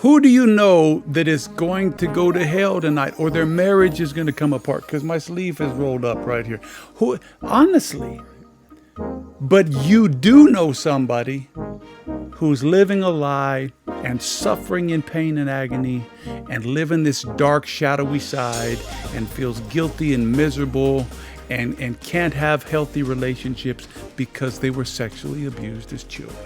Who do you know that is going to go to hell tonight, or their marriage is going to come apart? Because my sleeve is rolled up right here. Who, honestly, but you do know somebody who's living a lie and suffering in pain and agony and living this dark, shadowy side and feels guilty and miserable and can't have healthy relationships because they were sexually abused as children.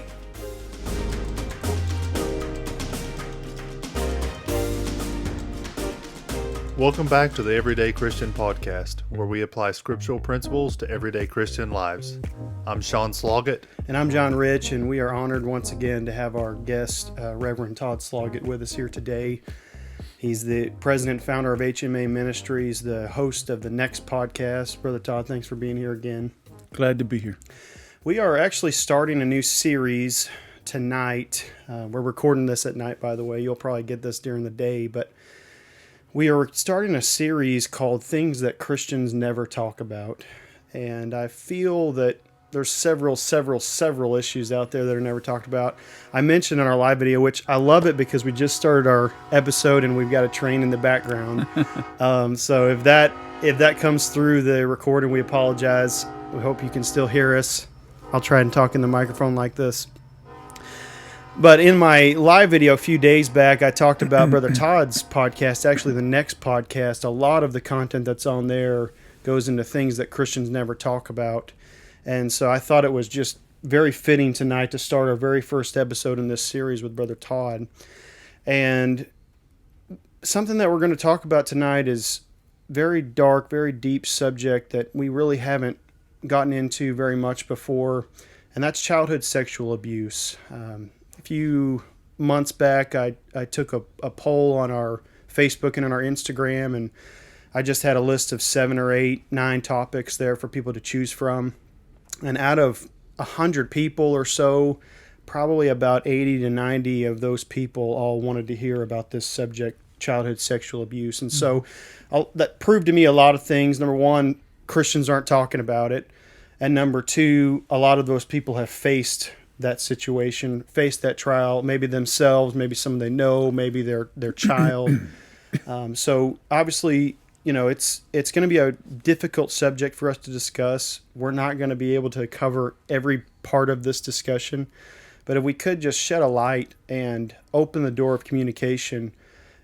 Welcome back to the Everyday Christian Podcast, where we apply scriptural principles to everyday Christian lives. I'm Sean Sloggett. And I'm John Rich, and we are honored once again to have our guest, Reverend Todd Sloggett, with us here today. He's the president and founder of HMA Ministries, the host of the Next podcast. Brother Todd, thanks for being here again. Glad to be here. We are actually starting a new series tonight. We're recording this at night, by the way. You'll probably get this during the day, but we are starting a series called Things That Christians Never Talk About. And I feel that there's several issues out there that are never talked about. I mentioned in our live video, which I love it because we just started our episode and we've got a train in the background. So if that comes through the recording, we apologize. We hope you can still hear us. I'll try and talk in the microphone like this. But in my live video a few days back, I talked about Brother Todd's podcast, actually the Next podcast. A lot of the content that's on there goes into things that Christians never talk about. And so I thought it was just very fitting tonight to start our very first episode in this series with Brother Todd. And something that we're going to talk about tonight is very dark, very deep subject that we really haven't gotten into very much before, and that's childhood sexual abuse. A few months back, I took a poll on our Facebook and on our Instagram, and I just had a list of 7 or 8, 9 topics there for people to choose from. And out of 100 people or so, probably about 80 to 90 of those people all wanted to hear about this subject, childhood sexual abuse. And so that proved to me a lot of things. Number one, Christians aren't talking about it. And number two, a lot of those people have faced that situation, faced that trial, maybe themselves, maybe someone they know, maybe their child. So obviously, it's going to be a difficult subject for us to discuss. We're not going to be able to cover every part of this discussion, but if we could just shed a light and open the door of communication.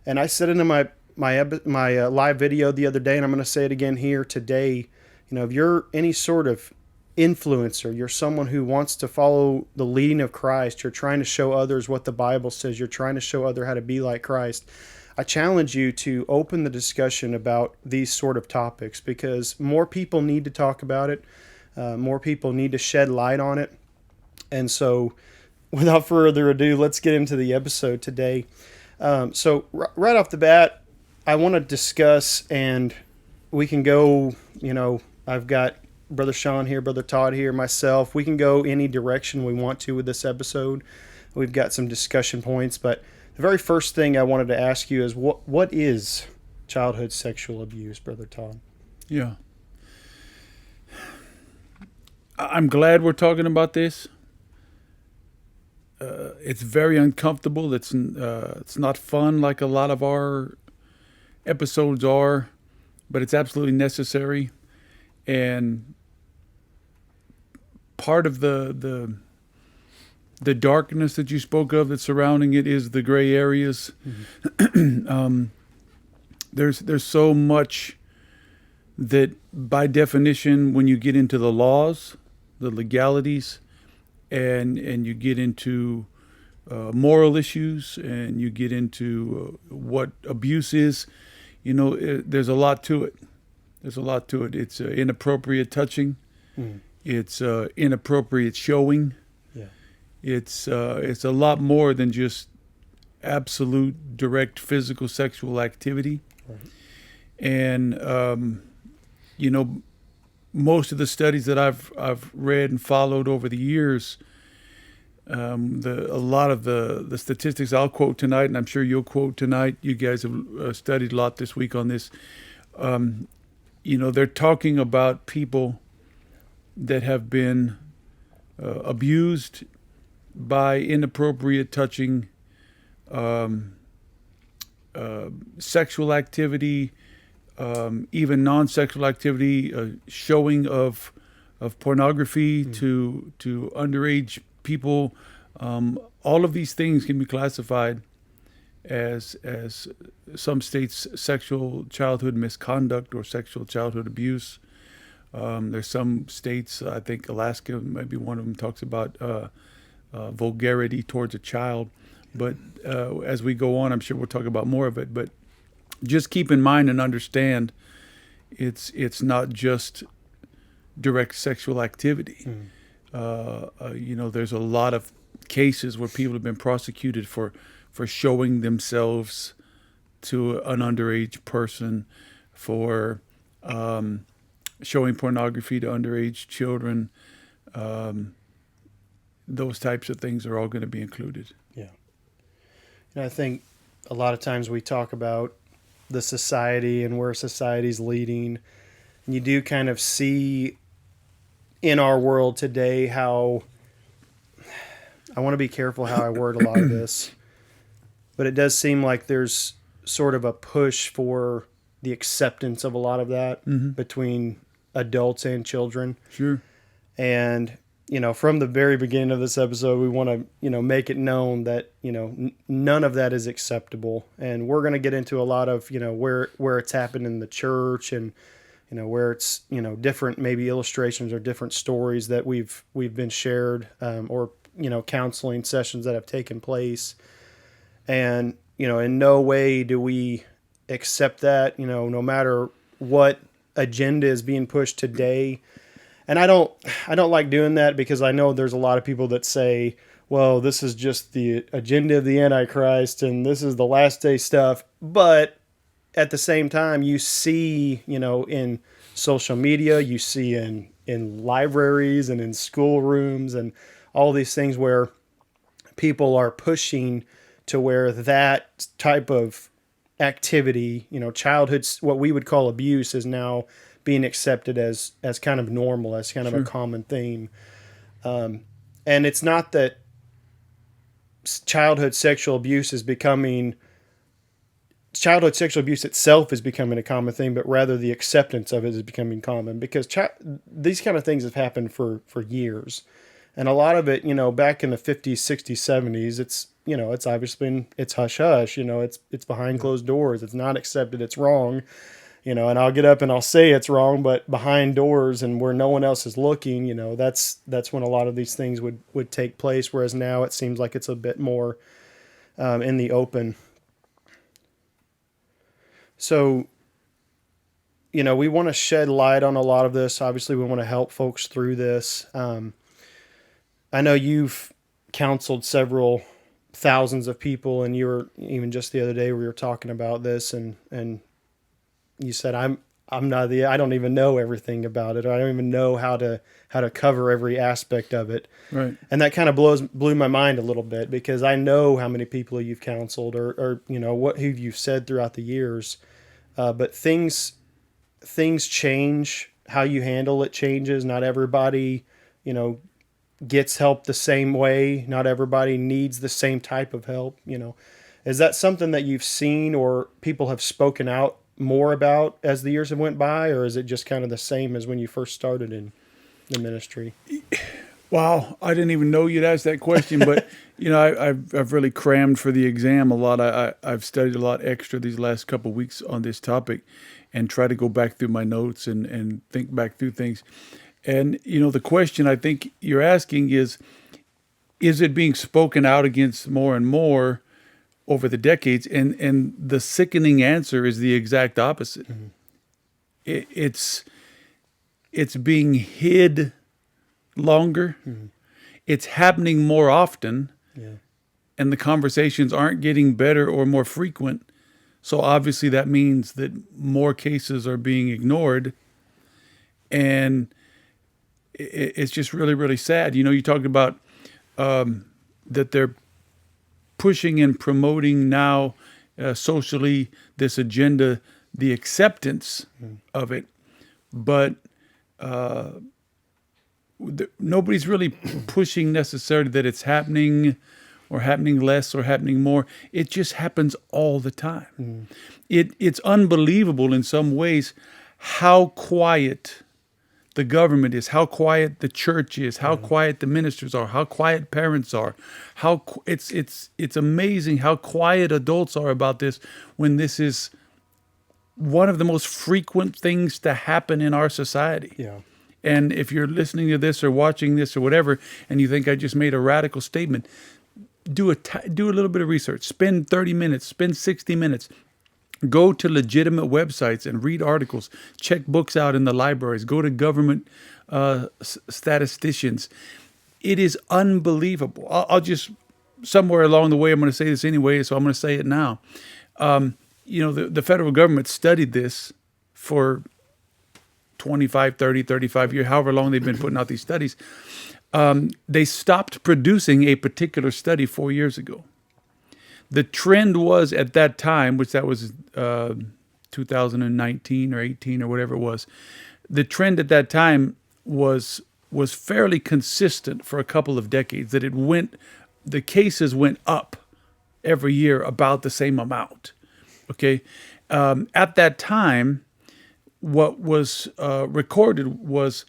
And I said it in my live video the other day, and I'm going to say it again here today. If you're any sort of influencer, you're someone who wants to follow the leading of Christ, you're trying to show others what the Bible says, you're trying to show others how to be like Christ, I challenge you to open the discussion about these sort of topics, because more people need to talk about it, more people need to shed light on it. And so without further ado, let's get into the episode today. So right off the bat, I want to discuss, and we can go, I've got Brother Sean here, Brother Todd here, myself. We can go any direction we want to with this episode. We've got some discussion points, but the very first thing I wanted to ask you is what is childhood sexual abuse, Brother Todd? Yeah. I'm glad we're talking about this. It's very uncomfortable. It's not fun like a lot of our episodes are, but it's absolutely necessary. And part of the darkness that you spoke of that's surrounding it is the gray areas. Mm-hmm. There's so much that, by definition, when you get into the laws, the legalities, and you get into moral issues, and you get into what abuse is, there's a lot to it. There's a lot to it. It's inappropriate touching. Mm. It's inappropriate showing. Yeah. It's a lot more than just absolute direct physical sexual activity. Right. And most of the studies that I've read and followed over the years, a lot of the statistics I'll quote tonight, and I'm sure you'll quote tonight. You guys have studied a lot this week on this. They're talking about people that have been abused by inappropriate touching sexual activity, even non-sexual activity, showing of pornography to underage people. All of these things can be classified as some states sexual childhood misconduct or sexual childhood abuse. There's some states, I think Alaska might be one of them, talks about vulgarity towards a child. But as we go on, I'm sure we'll talk about more of it. But just keep in mind and understand, it's not just direct sexual activity. There's a lot of cases where people have been prosecuted for showing themselves to an underage person, for showing pornography to underage children. Those types of things are all going to be included. Yeah. And I think a lot of times we talk about the society and where society's leading. And you do kind of see in our world today how, I want to be careful how I word a lot of this, but it does seem like there's sort of a push for the acceptance of a lot of that between adults and children. Sure. And, from the very beginning of this episode, we want to, make it known that, none of that is acceptable. And we're going to get into a lot of, where it's happened in the church and, where it's, different maybe illustrations or different stories that we've been shared, or, counseling sessions that have taken place. And, in no way do we accept that, no matter what agenda is being pushed today. And I don't like doing that, because I know there's a lot of people that say, well, this is just the agenda of the Antichrist and this is the last day stuff. But at the same time, you see, in social media, you see in libraries and in schoolrooms and all these things where people are pushing to where that type of activity, childhood, what we would call abuse, is now being accepted as kind of normal, as kind of a common theme. And it's not that childhood sexual abuse itself is becoming a common thing, but rather the acceptance of it is becoming common, because these kind of things have happened for years. And a lot of it, back in the 50s, 60s, 70s, it's obviously been, it's hush hush, it's behind closed doors. It's not accepted. It's wrong. And I'll get up and I'll say it's wrong, but behind doors and where no one else is looking, that's when a lot of these things would take place. Whereas now it seems like it's a bit more in the open. So, we want to shed light on a lot of this. Obviously, we want to help folks through this. I know you've counseled several thousands of people, and you were, even just the other day, we were talking about this, and you said, I don't even know everything about it, or I don't even know how to cover every aspect of it. Right. And that kind of blew my mind a little bit, because I know how many people you've counseled, or who you've said throughout the years. But things change. How you handle it changes. Not everybody, gets help the same way. Not everybody needs the same type of help. Is that something that you've seen or people have spoken out more about as the years have went by, or is it just kind of the same as when you first started in the ministry? Wow, I didn't even know you'd ask that question, but I've really crammed for the exam a lot. I've studied a lot extra these last couple of weeks on this topic, and try to go back through my notes and think back through things. And the question I think you're asking is it being spoken out against more and more over the decades? And the sickening answer is the exact opposite. It's being hid longer. It's happening more often. Yeah. And the conversations aren't getting better or more frequent. So obviously that means that more cases are being ignored. And it's just really, really sad. You talked about that they're pushing and promoting now socially this agenda, the acceptance of it. But nobody's really pushing necessarily that it's happening or happening less or happening more. It just happens all the time. It's unbelievable in some ways how quiet the government is, how quiet the church is, how quiet the ministers are, how quiet parents are. It's amazing how quiet adults are about this when this is one of the most frequent things to happen in our society. Yeah. And if you're listening to this or watching this or whatever, and you think I just made a radical statement, do a little bit of research. Spend 30 minutes, spend 60 minutes. Go to legitimate websites and read articles. Check books out in the libraries. Go to government statisticians. It is unbelievable. I'll just, somewhere along the way, I'm going to say this anyway, so I'm going to say it now. The federal government studied this for 25, 30, 35 years, however long they've been putting out these studies. They stopped producing a particular study 4 years ago. The trend was at that time, which that was 2019 or 18 or whatever it was, the trend at that time was fairly consistent for a couple of decades, that the cases went up every year about the same amount. Okay. At that time, what was recorded was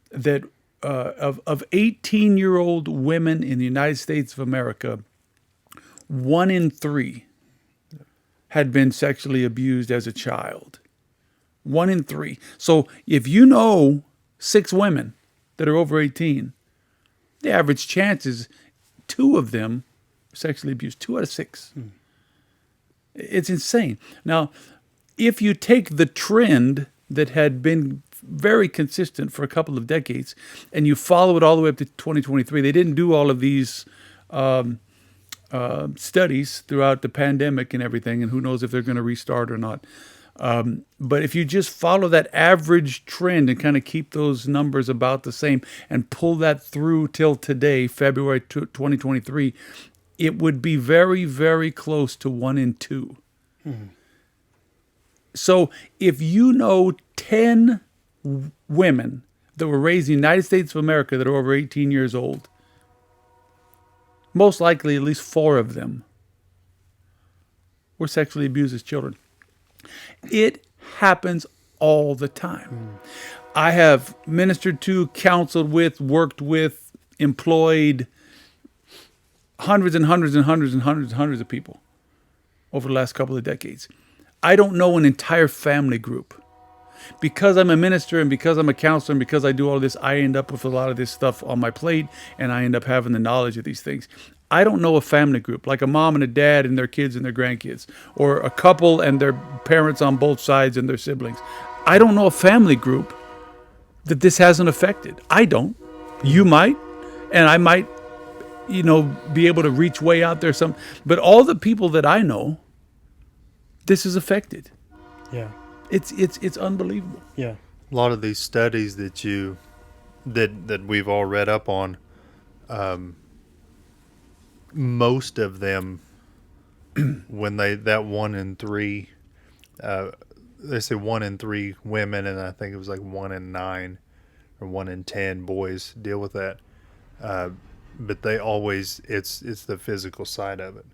that of 18-year-old women in the United States of America, 1 in 3 had been sexually abused as a child. 1 in 3. So if you know 6 women that are over 18, the average chance is 2 of them sexually abused. 2 out of 6. It's insane. Now, if you take the trend that had been very consistent for a couple of decades and you follow it all the way up to 2023, they didn't do all of these studies throughout the pandemic and everything, and who knows if they're going to restart or not. But if you just follow that average trend and kind of keep those numbers about the same and pull that through till today, February 2023, it would be very, very close to 1 in 2. So if you know 10 women that were raised in the United States of America that are over 18 years old, most likely at least 4 of them were sexually abused as children. It happens all the time. I have ministered to, counseled with, worked with, employed hundreds and hundreds and hundreds and hundreds and hundreds of people over the last couple of decades. I don't know an entire family group. Because I'm a minister and because I'm a counselor and because I do all this, I end up with a lot of this stuff on my plate and I end up having the knowledge of these things. I don't know a family group, like a mom and a dad and their kids and their grandkids, or a couple and their parents on both sides and their siblings. I don't know a family group that this hasn't affected. I don't. You might, and I might, be able to reach way out there. But all the people that I know, this is affected. Yeah. It's unbelievable. Yeah. A lot of these studies that we've all read up on, most of them, when that 1 in 3, they say 1 in 3 women, and I think it was like 1 in 9 or 1 in 10 boys deal with that. But they always, it's the physical side of it.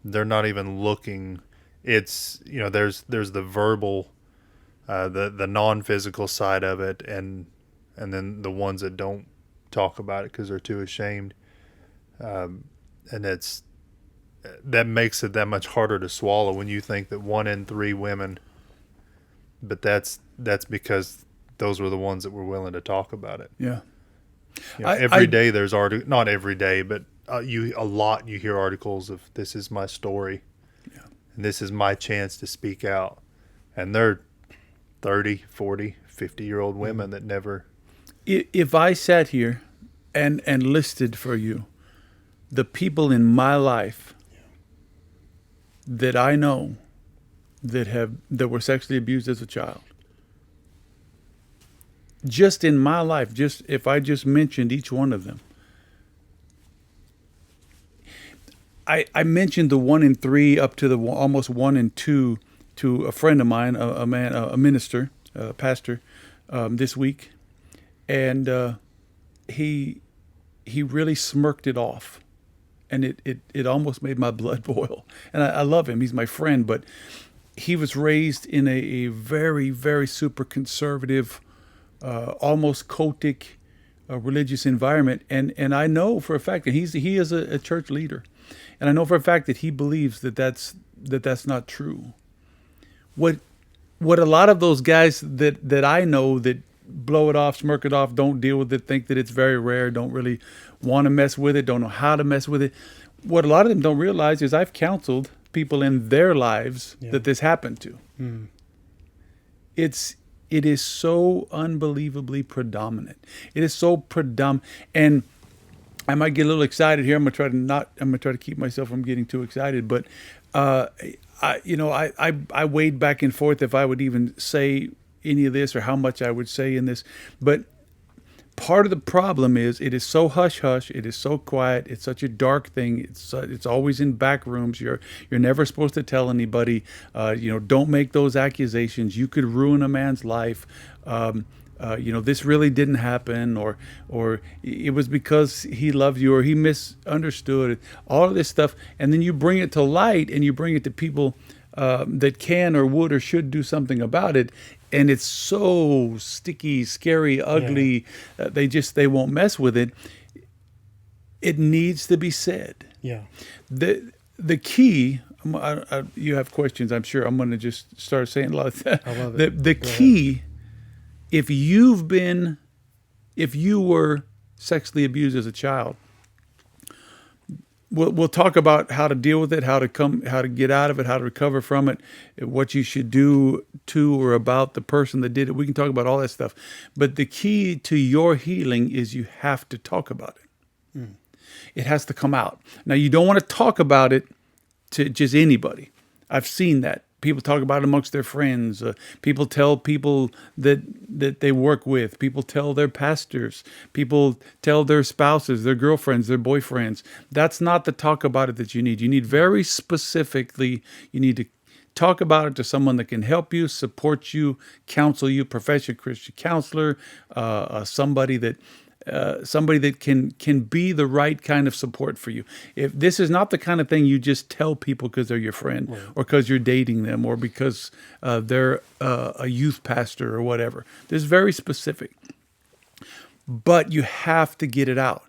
They're not even looking. It's, there's the verbal, the non-physical side of it, and then the ones that don't talk about it because they're too ashamed. And that makes it that much harder to swallow when you think that 1 in 3 women, but that's because those were the ones that were willing to talk about it. Yeah. Every day there's not every day, but you hear articles of, this is my story. Yeah. And this is my chance to speak out. And they're 30, 40, 50-year-old women that never. If I sat here and listed for you the people in my life that I know that were sexually abused as a child, just in my life, just if I just mentioned each one of them, I mentioned the 1 in 3 up to the almost 1 in 2 to a friend of mine, a minister, a pastor, this week, and he really smirked it off and it almost made my blood boil. And I love him; he's my friend, but he was raised in a very, very super conservative, almost cultic, religious environment, and I know for a fact that he is a church leader, and I know for a fact that he believes that's not true. What a lot of those guys that I know that blow it off, smirk it off, don't deal with it, think that it's very rare, don't really want to mess with it, don't know how to mess with it. What a lot of them don't realize is I've counseled people in their lives that this happened to. It is so unbelievably predominant. It is so predominant, and I might get a little excited here. I'm gonna try to keep myself from getting too excited, but I weighed back and forth if I would even say any of this or how much I would say in this. But part of the problem is it is so hush hush. It is so quiet. It's such a dark thing. It's always in back rooms. You're never supposed to tell anybody. Don't make those accusations. You could ruin a man's life. This really didn't happen, or it was because he loved you, or he misunderstood. All of this stuff, and then you bring it to light, and you bring it to people that can or would or should do something about it, and it's so sticky, scary, ugly. They won't mess with it. It needs to be said. Yeah. The key. You have questions, I'm sure. I'm going to just start saying a lot of that. I love it. The key. If you were sexually abused as a child, we'll talk about how to deal with it, how to get out of it, how to recover from it, what you should do to or about the person that did it. We can talk about all that stuff. But the key to your healing is you have to talk about it. It has to come out. Now, you don't want to talk about it to just anybody. I've seen that. People talk about it amongst their friends. People tell people that they work with. People tell their pastors. People tell their spouses, their girlfriends, their boyfriends. That's not the talk about it that you need. You need very specifically, you need to talk about it to someone that can help you, support you, counsel you, professional Christian counselor, somebody that can be the right kind of support for you. If this is not the kind of thing you just tell people because they're your friend, or because you're dating them, or because they're a youth pastor or whatever. This is very specific. But you have to get it out.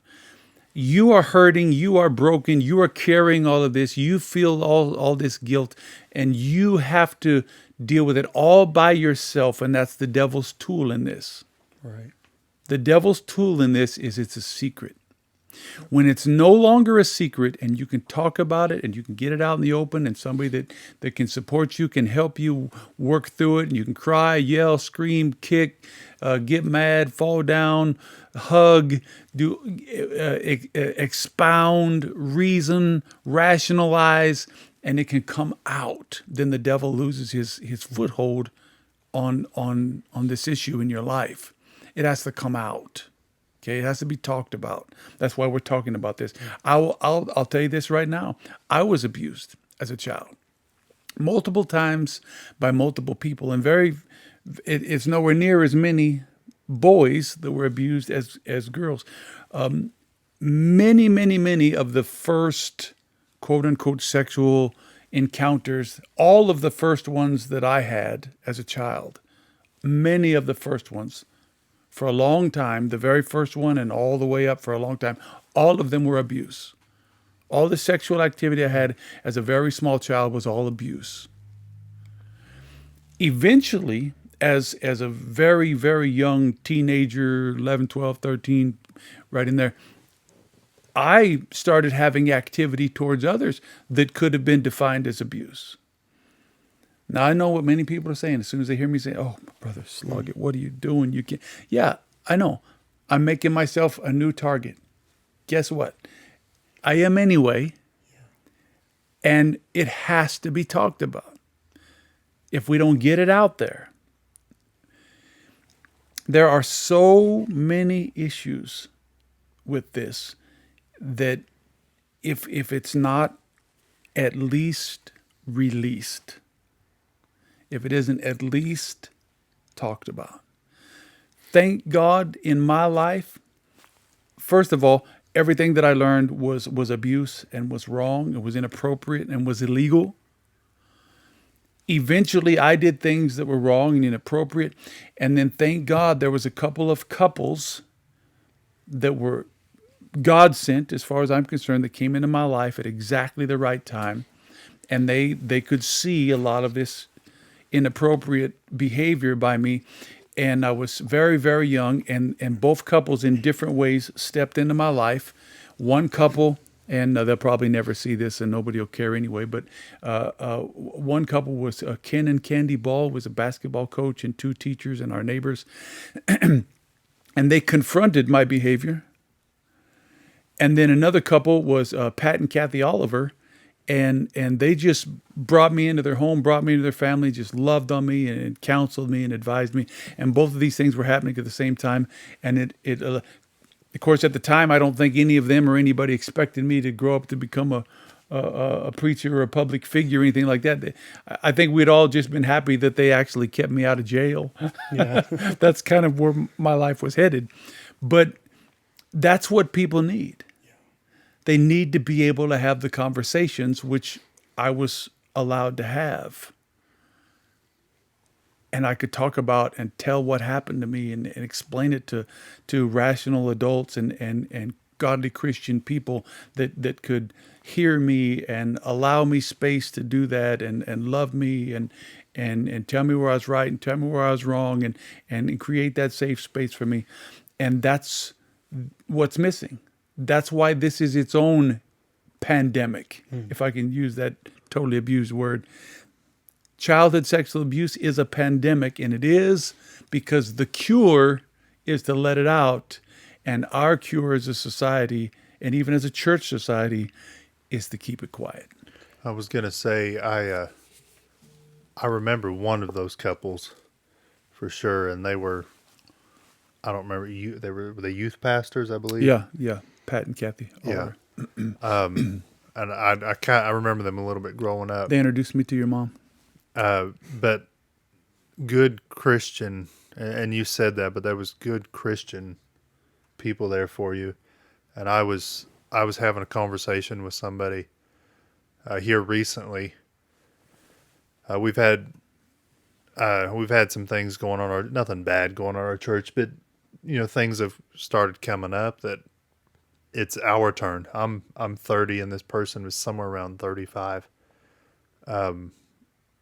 You are hurting, you are broken, you are carrying all of this, you feel all this guilt, and you have to deal with it all by yourself, and that's the devil's tool in this. Right. The devil's tool in this is it's a secret. When it's no longer a secret and you can talk about it and you can get it out in the open, and somebody that can support you, can help you work through it, and you can cry, yell, scream, kick, get mad, fall down, hug, expound, reason, rationalize, and it can come out, then the devil loses his foothold on this issue in your life. It has to come out. Okay, it has to be talked about. That's why we're talking about this. I'll tell you this right now. I was abused as a child, multiple times by multiple people, and it's nowhere near as many boys that were abused as girls. Many of the first quote unquote sexual encounters, all of the first ones that I had as a child, many of the first ones, for a long time, the very first one and all the way up for a long time, all of them were abuse. All the sexual activity I had as a very small child was all abuse. Eventually, as a very, very young teenager, 11, 12, 13, right in there, I started having activity towards others that could have been defined as abuse. Now, I know what many people are saying. As soon as they hear me say, "Oh, Brother Sloggett, what are you doing? You can't." Yeah, I know. I'm making myself a new target. Guess what? I am anyway. And it has to be talked about. If we don't get it out there, there are so many issues with this that if it's not at least released, if it isn't at least talked about. Thank God in my life, first of all, everything that I learned was abuse and was wrong. It was inappropriate and was illegal. Eventually, I did things that were wrong and inappropriate. And then, thank God, there was a couple of couples that were God sent, as far as I'm concerned, that came into my life at exactly the right time. And they could see a lot of this inappropriate behavior by me. And I was very, very young. And both couples in different ways stepped into my life. One couple, and they'll probably never see this and nobody will care anyway, but one couple was Ken and Candy Ball, was a basketball coach and two teachers and our neighbors. And they confronted my behavior. And then another couple was Pat and Kathy Oliver, and they just brought me into their home, brought me into their family, just loved on me and counseled me and advised me. And both of these things were happening at the same time. And of course, at the time, I don't think any of them or anybody expected me to grow up to become a preacher or a public figure or anything like that. I think we'd all just been happy that they actually kept me out of jail. Yeah. That's kind of where my life was headed. But that's what people need. They need to be able to have the conversations which I was allowed to have. And I could talk about and tell what happened to me and explain it to rational adults and godly Christian people that could hear me and allow me space to do that and love me and tell me where I was right and tell me where I was wrong and create that safe space for me. And that's what's missing. That's why this is its own pandemic, if I can use that totally abused word. Childhood sexual abuse is a pandemic, and it is because the cure is to let it out. And our cure as a society, and even as a church society, is to keep it quiet. I was going to say, I remember one of those couples for sure, and they were, I don't remember, were the youth pastors, I believe. Yeah. Pat and Kathy. Yeah. And I remember them a little bit growing up. They introduced me to your mom. But good Christian, and you said that, but there was good Christian people there for you. And I was having a conversation with somebody here recently. We've had some things going on, nothing bad going on in our church, but things have started coming up that it's our turn. I'm 30 and this person was somewhere around 35. And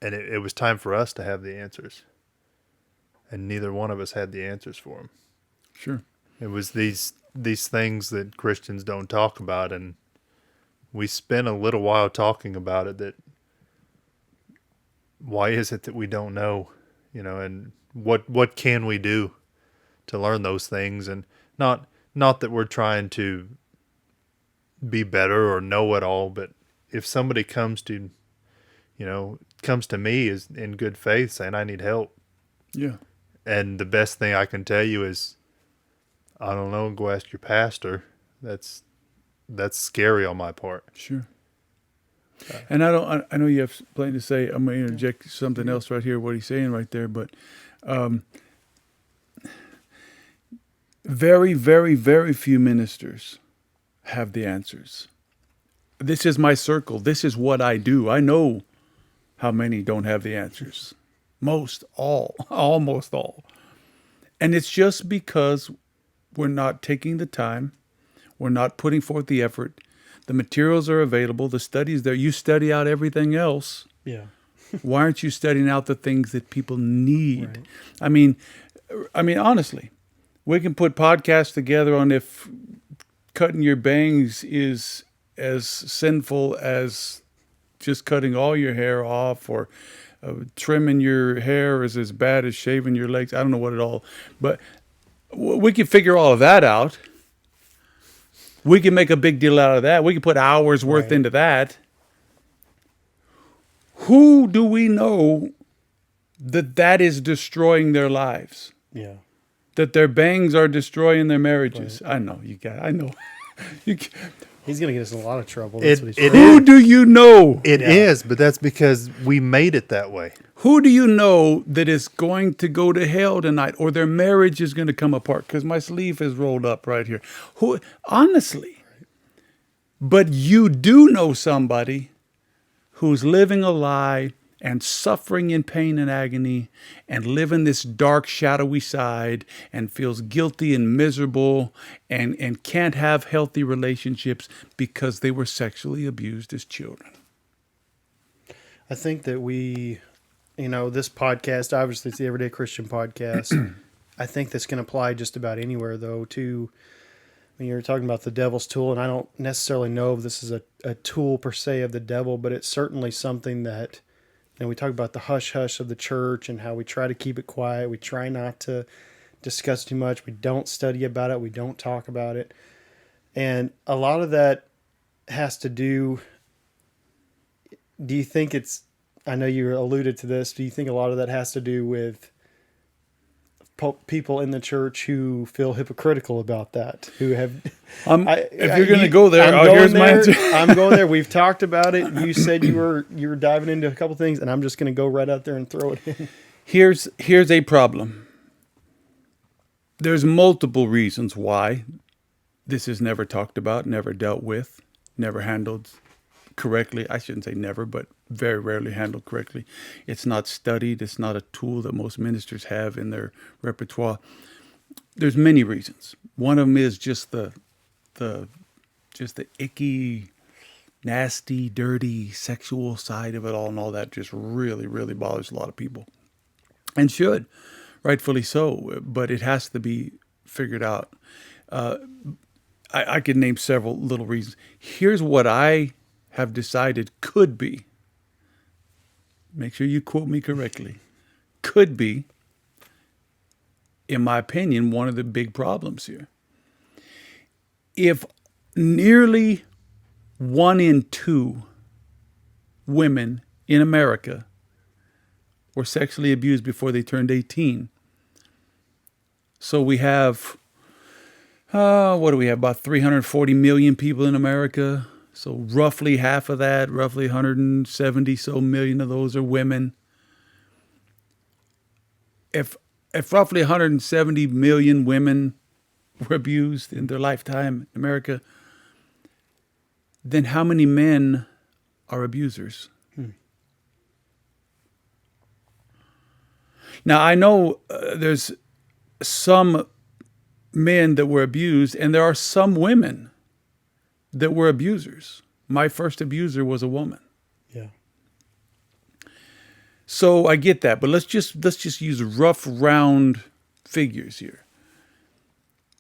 it was time for us to have the answers. And neither one of us had the answers for them. Sure. It was these things that Christians don't talk about, and we spent a little while talking about it. That why is it that we don't know, and what can we do to learn those things? And not that we're trying to be better or know it all, but if somebody comes to me is in good faith saying I need help. Yeah. And the best thing I can tell you is, I don't know, go ask your pastor. That's scary on my part. Sure. And I know you have plenty to say. I'm going to interject something else right here, what he's saying right there, but very, very, very few ministers have the answers. This is my circle. This is what I do. I know how many don't have the answers. Almost all. And it's just because we're not taking the time. We're not putting forth the effort. The materials are available. The studies there. You study out everything else. Yeah. Why aren't you studying out the things that people need? Right. I mean, honestly, we can put podcasts together on if cutting your bangs is as sinful as just cutting all your hair off, or trimming your hair is as bad as shaving your legs. I don't know what it all, but we can figure all of that out. We can make a big deal out of that. We can put hours worth into that. Who do we know that is destroying their lives? Yeah. That their bangs are destroying their marriages? Right. I know. He's going to get us in a lot of trouble. Who do you know? It is, but that's because we made it that way. Who do you know that is going to go to hell tonight, or their marriage is going to come apart? Because my sleeve is rolled up right here. Honestly, But you do know somebody who's living a lie and suffering in pain and agony and living this dark, shadowy side and feels guilty and miserable and can't have healthy relationships because they were sexually abused as children. I think that this podcast, obviously it's the Everyday Christian podcast. I think this can apply just about anywhere, though, to when you're talking about the devil's tool. And I don't necessarily know if this is a tool per se of the devil, but it's certainly something that, we talk about the hush-hush of the church and how we try to keep it quiet. We try not to discuss too much. We don't study about it. We don't talk about it. And a lot of that has to do you think I know you alluded to this, do you think a lot of that has to do with people in the church who feel hypocritical about that, who have... if you're going to go there, here's my answer. I'm going there. We've talked about it. You said you were diving into a couple things, and I'm just going to go right out there and throw it in. Here's a problem. There's multiple reasons why this is never talked about, never dealt with, never handled correctly. I shouldn't say never, but very rarely handled correctly. It's not studied. It's not a tool that most ministers have in their repertoire. There's many reasons. One of them is just the icky, nasty, dirty, sexual side of it all, and all that just really, really bothers a lot of people, and should, rightfully so. But it has to be figured out. I could name several little reasons. Here's what I have decided could be. Make sure you quote me correctly. Could be, in my opinion, one of the big problems here. If nearly 1 in 2 women in America were sexually abused before they turned 18, so we have, what do we have, about 340 million people in America. So roughly half of that, roughly 170 so million of those are women. If roughly 170 million women were abused in their lifetime in America, then how many men are abusers? Now, I know there's some men that were abused, and there are some women that were abusers. My first abuser was a woman. Yeah. So I get that, but let's just use rough round figures here.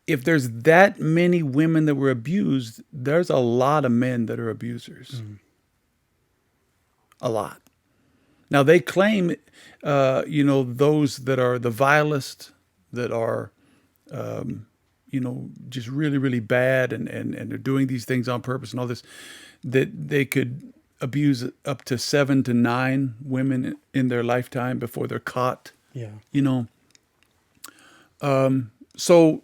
If there's that many women that were abused, there's a lot of men that are abusers. Mm. A lot. Now they claim, those that are the vilest, that are, just really, really bad and they're doing these things on purpose and all this, that they could abuse up to 7 to 9 women in their lifetime before they're caught. Yeah. So,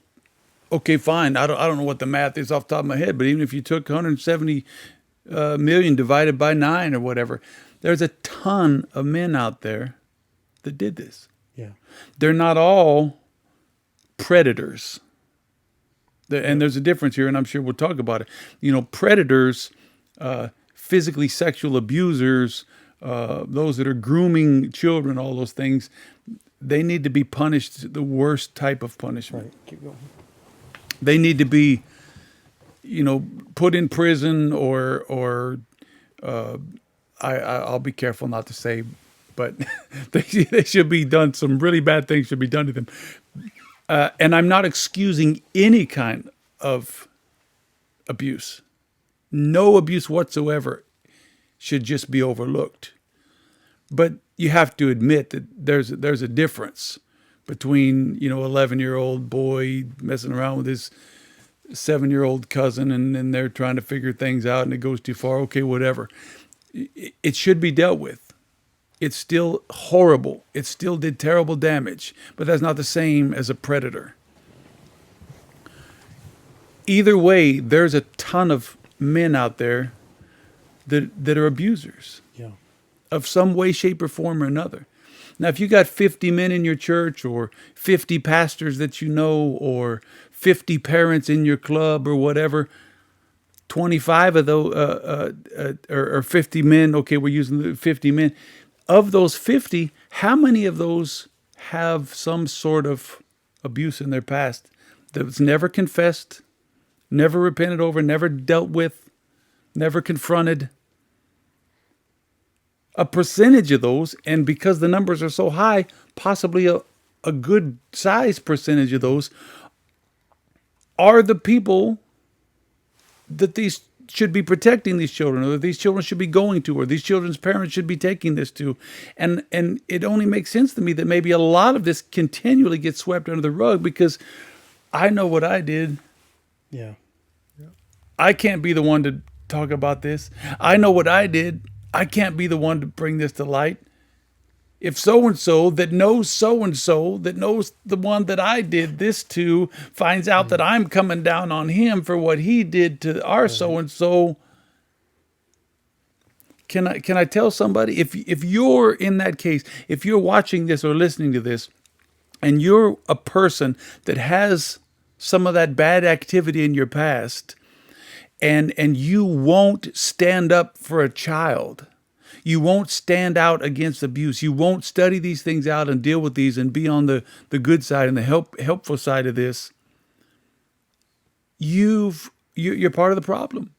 okay, fine. I don't know what the math is off the top of my head, but even if you took 170 million divided by 9 or whatever, there's a ton of men out there that did this. Yeah. They're not all predators. And there's a difference here, and I'm sure we'll talk about it. Predators, physically sexual abusers, those that are grooming children, all those things, they need to be punished the worst type of punishment. Right. Keep going. They need to be, put in prison or I'll be careful not to say, but they should be done. Some really bad things should be done to them. And I'm not excusing any kind of abuse. No abuse whatsoever should just be overlooked. But you have to admit that there's a difference between, 11-year-old boy messing around with his 7-year-old cousin and then they're trying to figure things out and it goes too far. Okay, whatever. It should be dealt with. It's still horrible. It still did terrible damage, but that's not the same as a predator. Either way, there's a ton of men out there that are abusers. Yeah. Of some way, shape, or form or another. Now, if you got 50 men in your church or 50 pastors that you know or 50 parents in your club or whatever, 25 of those, or 50 men. Okay, we're using the 50 men. Of those 50, how many of those have some sort of abuse in their past that was never confessed, never repented over, never dealt with, never confronted? A percentage of those, and because the numbers are so high, possibly a good size percentage of those are the people that these should be protecting these children, or that these children should be going to, or these children's parents should be taking this to. And it only makes sense to me that maybe a lot of this continually gets swept under the rug because I know what I did. Yeah. I can't be the one to talk about this. I know what I did. I can't be the one to bring this to light. If so-and-so that knows the one that I did this to finds out that I'm coming down on him for what he did to our so-and-so, can I tell somebody, if you're in that case, if you're watching this or listening to this, and you're a person that has some of that bad activity in your past, and you won't stand up for a child, you won't stand out against abuse, you won't study these things out and deal with these and be on the good side and the helpful side of this, you're part of the problem.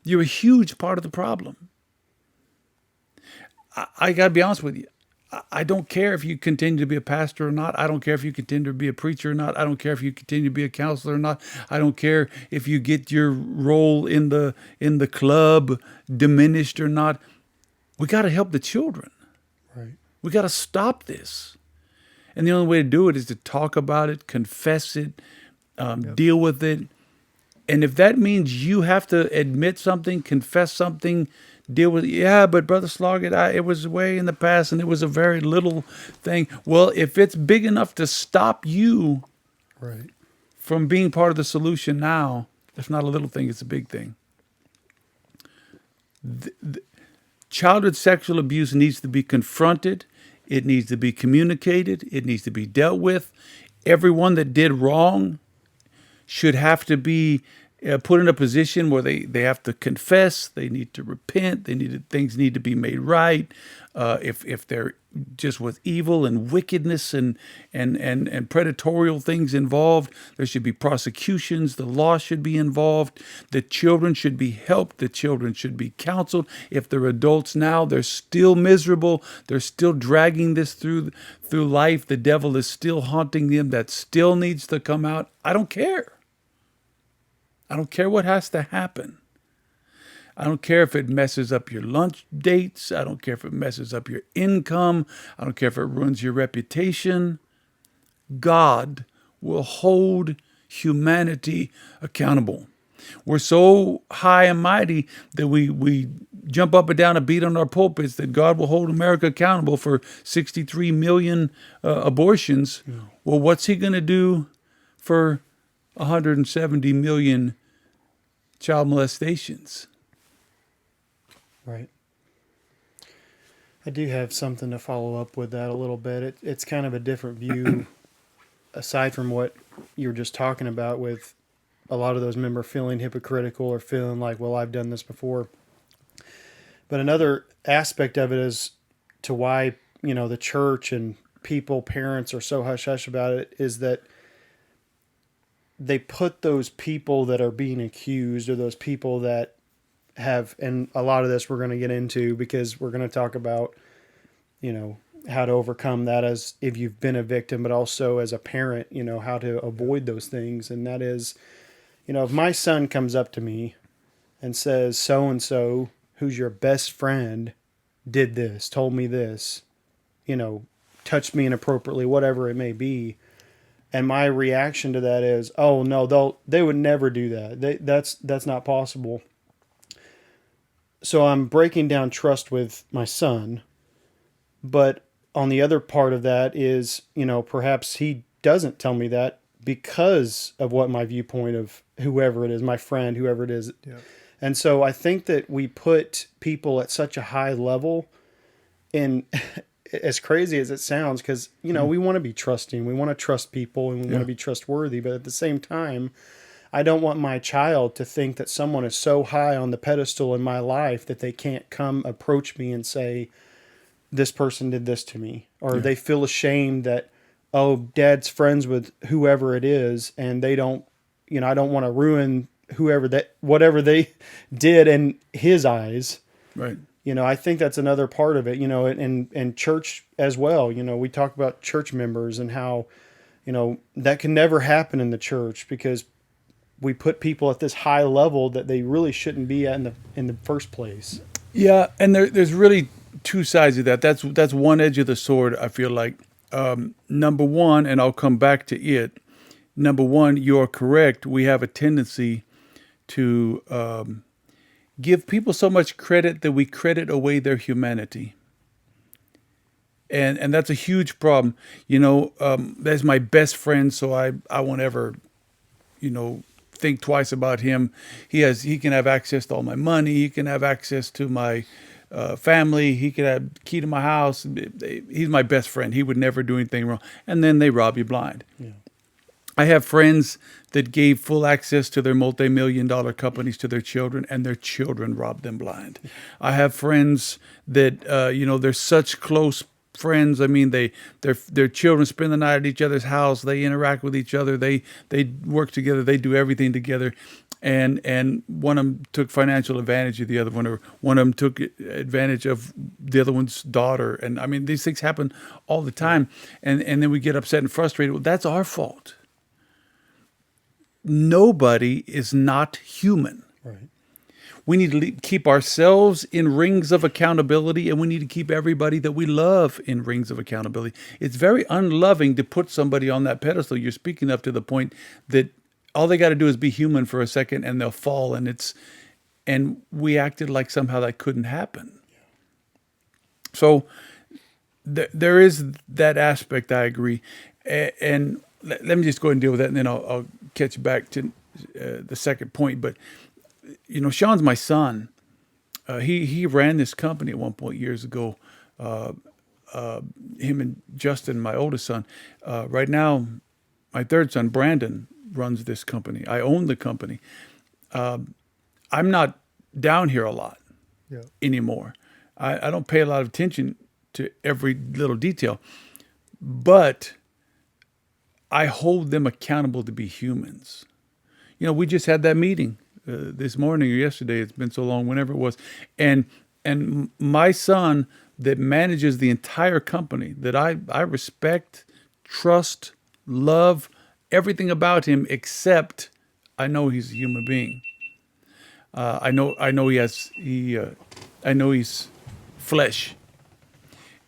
You're a huge part of the problem. I got to be honest with you. I don't care if you continue to be a pastor or not. I don't care if you continue to be a preacher or not. I don't care if you continue to be a counselor or not. I don't care if you get your role in the club diminished or not. We got to help the children. Right. We got to stop this. And the only way to do it is to talk about it, confess it, deal with it. And if that means you have to admit something, confess something, deal with it. Yeah, but Brother Sloggett, it was way in the past and it was a very little thing. Well, if it's big enough to stop you from being part of the solution now, it's not a little thing, it's a big thing. Childhood sexual abuse needs to be confronted. It needs to be communicated. It needs to be dealt with. Everyone that did wrong should have to be put in a position where they have to confess, they need to repent, things need to be made right. If they're just with evil and wickedness and predatorial things involved, there should be prosecutions. The law should be involved. The children should be helped. The children should be counseled. If they're adults now, they're still miserable. They're still dragging this through life. The devil is still haunting them. That still needs to come out. I don't care. I don't care what has to happen. I don't care if it messes up your lunch dates. I don't care if it messes up your income. I don't care if it ruins your reputation. God will hold humanity accountable. We're so high and mighty that we jump up and down and beat on our pulpits that God will hold America accountable for 63 million abortions. Yeah. Well, what's he going to do for 170 million child molestations? Right. I do have something to follow up with that a little bit. It's kind of a different view aside from what you were just talking about with a lot of those men feeling hypocritical or feeling like, well, I've done this before. But another aspect of it is to why, the church and people, parents are so hush-hush about it is that they put those people that are being accused or those people that have, and a lot of this we're going to get into because we're going to talk about, how to overcome that as if you've been a victim, but also as a parent, how to avoid those things. And that is, if my son comes up to me and says, so-and-so, who's your best friend, did this, told me this, touched me inappropriately, whatever it may be. And my reaction to that is, oh no, they would never do that. That's not possible. So I'm breaking down trust with my son. But on the other part of that is, perhaps he doesn't tell me that because of what my viewpoint of whoever it is, my friend, whoever it is. Yeah. And so I think that we put people at such a high level in, as crazy as it sounds, because, we want to be trusting. We want to trust people and we want to be trustworthy. But at the same time, I don't want my child to think that someone is so high on the pedestal in my life that they can't come approach me and say, this person did this to me, or they feel ashamed that, oh, dad's friends with whoever it is, and they don't, I don't want to ruin whatever they did in his eyes. Right. I think that's another part of it, and church as well. We talk about church members and how, that can never happen in the church because we put people at this high level that they really shouldn't be at in the first place. Yeah, and there's really two sides of that. That's one edge of the sword, I feel like. Number one, and I'll come back to it. Number one, you're correct. We have a tendency to give people so much credit that we credit away their humanity. And that's a huge problem. That's my best friend, so I won't ever, think twice about him. He can have access to all my money. He can have access to my family. He could have key to my house. He's my best friend. He would never do anything wrong. And then they rob you blind. Yeah. I have friends that gave full access to their multi-million-dollar companies to their children, and their children robbed them blind. I have friends that they're such close friends. I mean, their children spend the night at each other's house. They interact with each other. They work together. They do everything together. And one of them took financial advantage of the other one, or one of them took advantage of the other one's daughter. And I mean, these things happen all the time. And then we get upset and frustrated. Well, that's our fault. Nobody is not human. Right. We need to keep ourselves in rings of accountability, and we need to keep everybody that we love in rings of accountability. It's very unloving to put somebody on that pedestal you're speaking of, to the point that all they got to do is be human for a second and they'll fall. And we acted like somehow that couldn't happen. So there is that aspect, I agree. And let me just go ahead and deal with that, and then I'll catch you back to the second point. But, Sean's my son. He ran this company at one point years ago. Him and Justin, my oldest son. Right now, my third son, Brandon, runs this company. I own the company. I'm not down here a lot anymore. I don't pay a lot of attention to every little detail, but I hold them accountable to be humans. We just had that meeting this morning or yesterday. It's been so long, whenever it was. And my son that manages the entire company, that I respect, trust, love, everything about him, except I know he's a human being. I know he's flesh.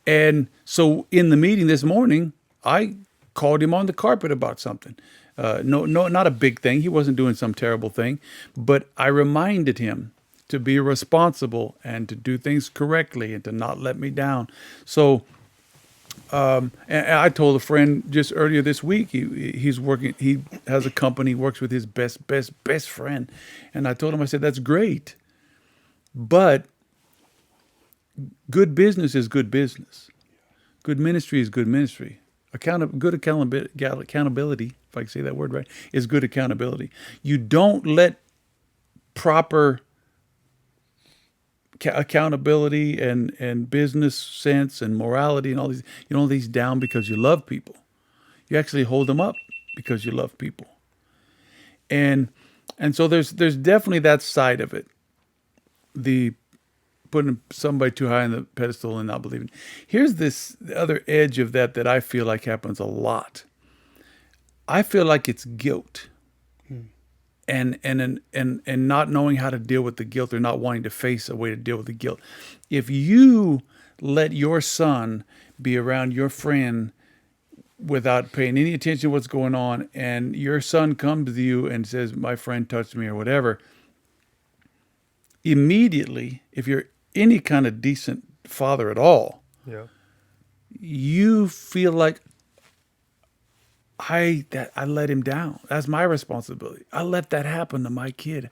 And so in the meeting this morning, I called him on the carpet about something. No, not a big thing. He wasn't doing some terrible thing, but I reminded him to be responsible and to do things correctly and to not let me down. So, and I told a friend just earlier this week, he's working, he has a company, works with his best friend. And I told him, I said, that's great, but good business is good business. Good ministry is good ministry. Good accountability, if I can say that word right, is good accountability. You don't let proper accountability and business sense and morality and all these, these down because you love people. You actually hold them up because you love people. And so there's definitely that side of it. The putting somebody too high on the pedestal and not believing. Here's the other edge of that I feel like happens a lot. I feel like it's guilt. And not knowing how to deal with the guilt, or not wanting to face a way to deal with the guilt. If you let your son be around your friend without paying any attention to what's going on, and your son comes to you and says, my friend touched me or whatever, immediately, if you're any kind of decent father at all, you feel like, I let him down. That's my responsibility. I let that happen to my kid.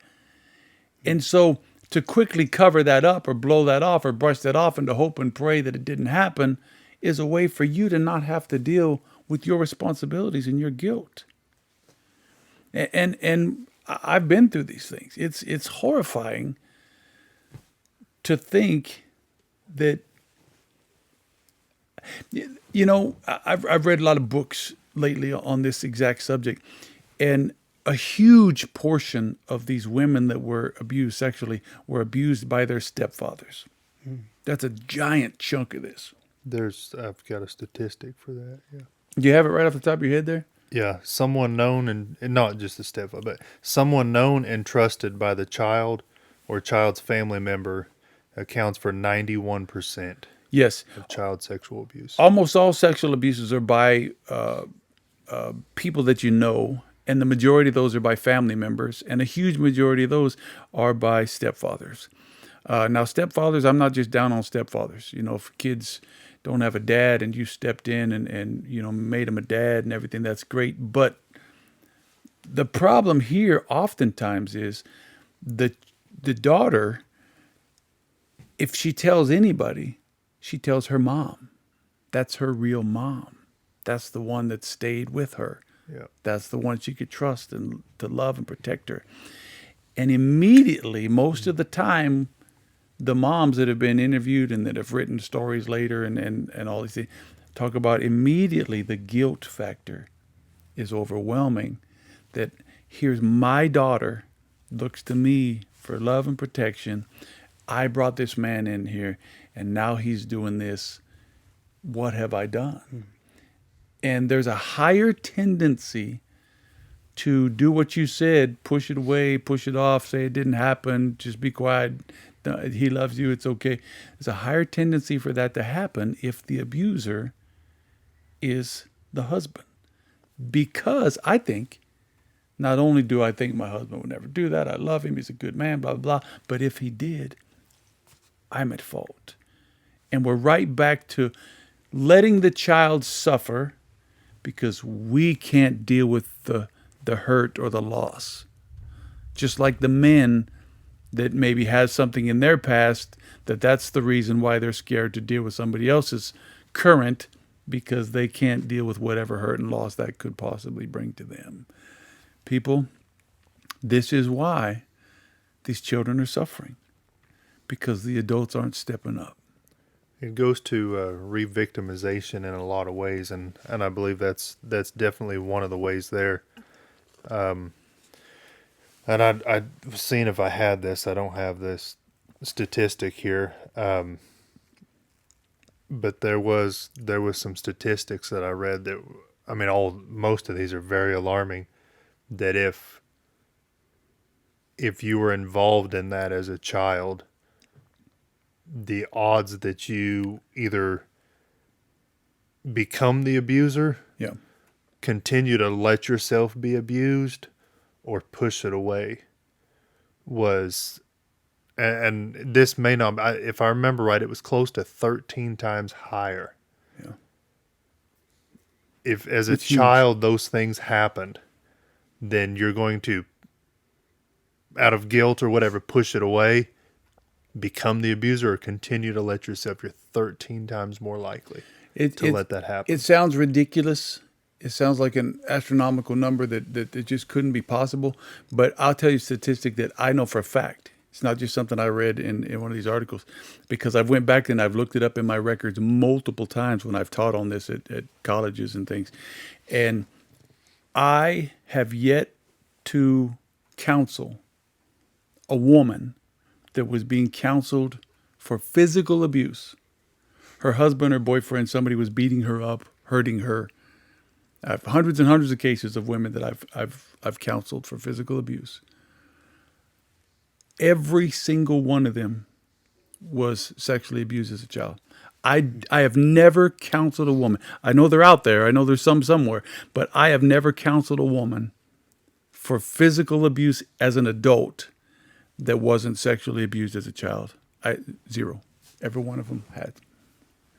And so to quickly cover that up or blow that off or brush that off and to hope and pray that it didn't happen is a way for you to not have to deal with your responsibilities and your guilt. And I've been through these things. It's horrifying to think that, you know, I've read a lot of books lately on this exact subject, and a huge portion of these women that were abused sexually were abused by their stepfathers. That's a giant chunk of this. I've got a statistic for that. Yeah. Do you have it right off the top of your head there? Yeah, someone known and not just the stepfather, but someone known and trusted by the child or child's family member accounts for 91% Yes. of child sexual abuse. Almost all sexual abuses are by people that you know, and the majority of those are by family members, and a huge majority of those are by stepfathers. Now, stepfathers, I'm not just down on stepfathers. You know, if kids don't have a dad and you stepped in and you know, made them a dad and everything, that's great. But the problem here oftentimes is the daughter, if she tells anybody, she tells her mom. That's her real mom. That's the one that stayed with her. Yeah. That's the one she could trust and to love and protect her. And immediately, most of the time, the moms that have been interviewed and that have written stories later and all these things talk about immediately the guilt factor is overwhelming. That here's my daughter, looks to me for love and protection. I brought this man in here, and now he's doing this. What have I done? And there's a higher tendency to do what you said, push it away, push it off, say it didn't happen, just be quiet. He loves you, it's okay. There's a higher tendency for that to happen if the abuser is the husband. Because I think, not only do I think my husband would never do that, I love him, he's a good man, blah, blah, blah, but if he did, I'm at fault. And we're right back to letting the child suffer because we can't deal with the hurt or the loss. Just like the men that maybe has something in their past that's the reason why they're scared to deal with somebody else's current, because they can't deal with whatever hurt and loss that could possibly bring to them. People, this is why these children are suffering, because the adults aren't stepping up. It goes to re-victimization in a lot of ways, and I believe that's definitely one of the ways there. And I'd seen, if I had this, I don't have this statistic here, but there was some statistics that I read that, I mean, most of these are very alarming, that if you were involved in that as a child, the odds that you either become the abuser, Yeah. continue to let yourself be abused, or push it away was, and this may not, if I remember right, it was close to 13 times higher. Yeah. If as a It's huge. child those things happened, then you're going to, out of guilt or whatever, push it away, become the abuser, or continue to let yourself. You're 13 times more likely to let that happen. It sounds ridiculous. It sounds like an astronomical number that just couldn't be possible. But I'll tell you a statistic that I know for a fact. It's not just something I read in one of these articles, because I've went back and I've looked it up in my records multiple times when I've taught on this at colleges and things. And I have yet to counsel a woman that was being counseled for physical abuse. Her husband or boyfriend, somebody was beating her up, hurting her. I have hundreds and hundreds of cases of women that I've counseled for physical abuse. Every single one of them was sexually abused as a child. I have never counseled a woman. I know they're out there. I know there's some somewhere, but I have never counseled a woman for physical abuse as an adult that wasn't sexually abused as a child. Zero. Every one of them had.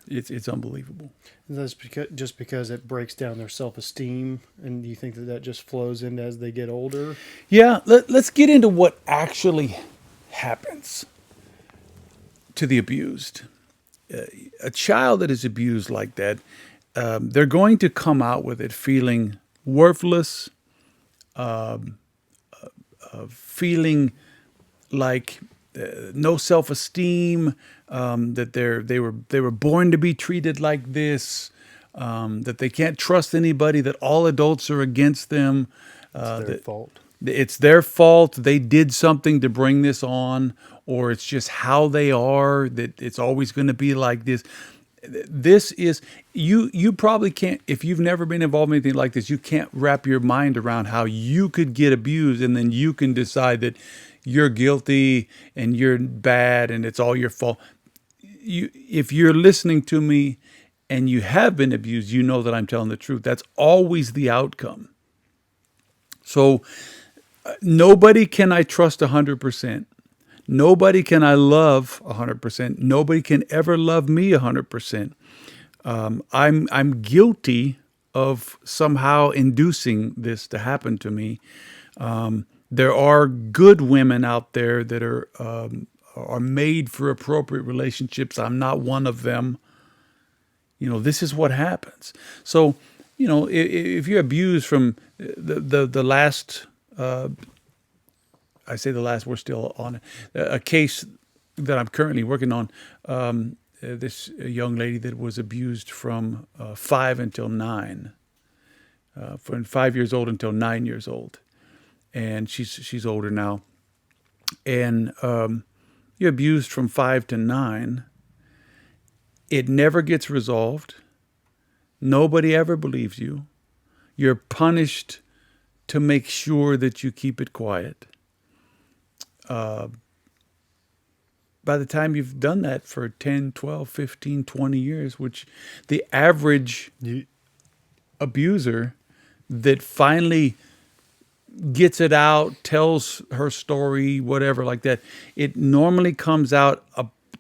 It's unbelievable. And that's just because it breaks down their self-esteem, and you think that just flows in as they get older? Yeah, let's get into what actually happens to the abused. A child that is abused like that, they're going to come out with it feeling worthless, feeling like no self-esteem, that they were born to be treated like this, that they can't trust anybody, that all adults are against them. It's their fault. It's their fault. They did something to bring this on, or it's just how they are, that it's always going to be like this. This is, you probably can't, if you've never been involved in anything like this, you can't wrap your mind around how you could get abused and then you can decide that you're guilty and you're bad and it's all your fault. If you're listening to me and you have been abused, you know that I'm telling the truth. That's always the outcome. So nobody can I trust 100%. Nobody can I love 100%. Nobody can ever love me 100%. I'm guilty of somehow inducing this to happen to me. There are good women out there that are made for appropriate relationships. I'm not one of them. This is what happens. So, if you're abused from the last, I say the last, we're still on it, a case that I'm currently working on, this young lady that was abused from 5 until 9, from 5 years old until 9 years old. And she's older now. And you're abused from 5 to 9. It never gets resolved. Nobody ever believes you. You're punished to make sure that you keep it quiet. By the time you've done that for 10, 12, 15, 20 years, which the average abuser that finally gets it out, tells her story, whatever like that, it normally comes out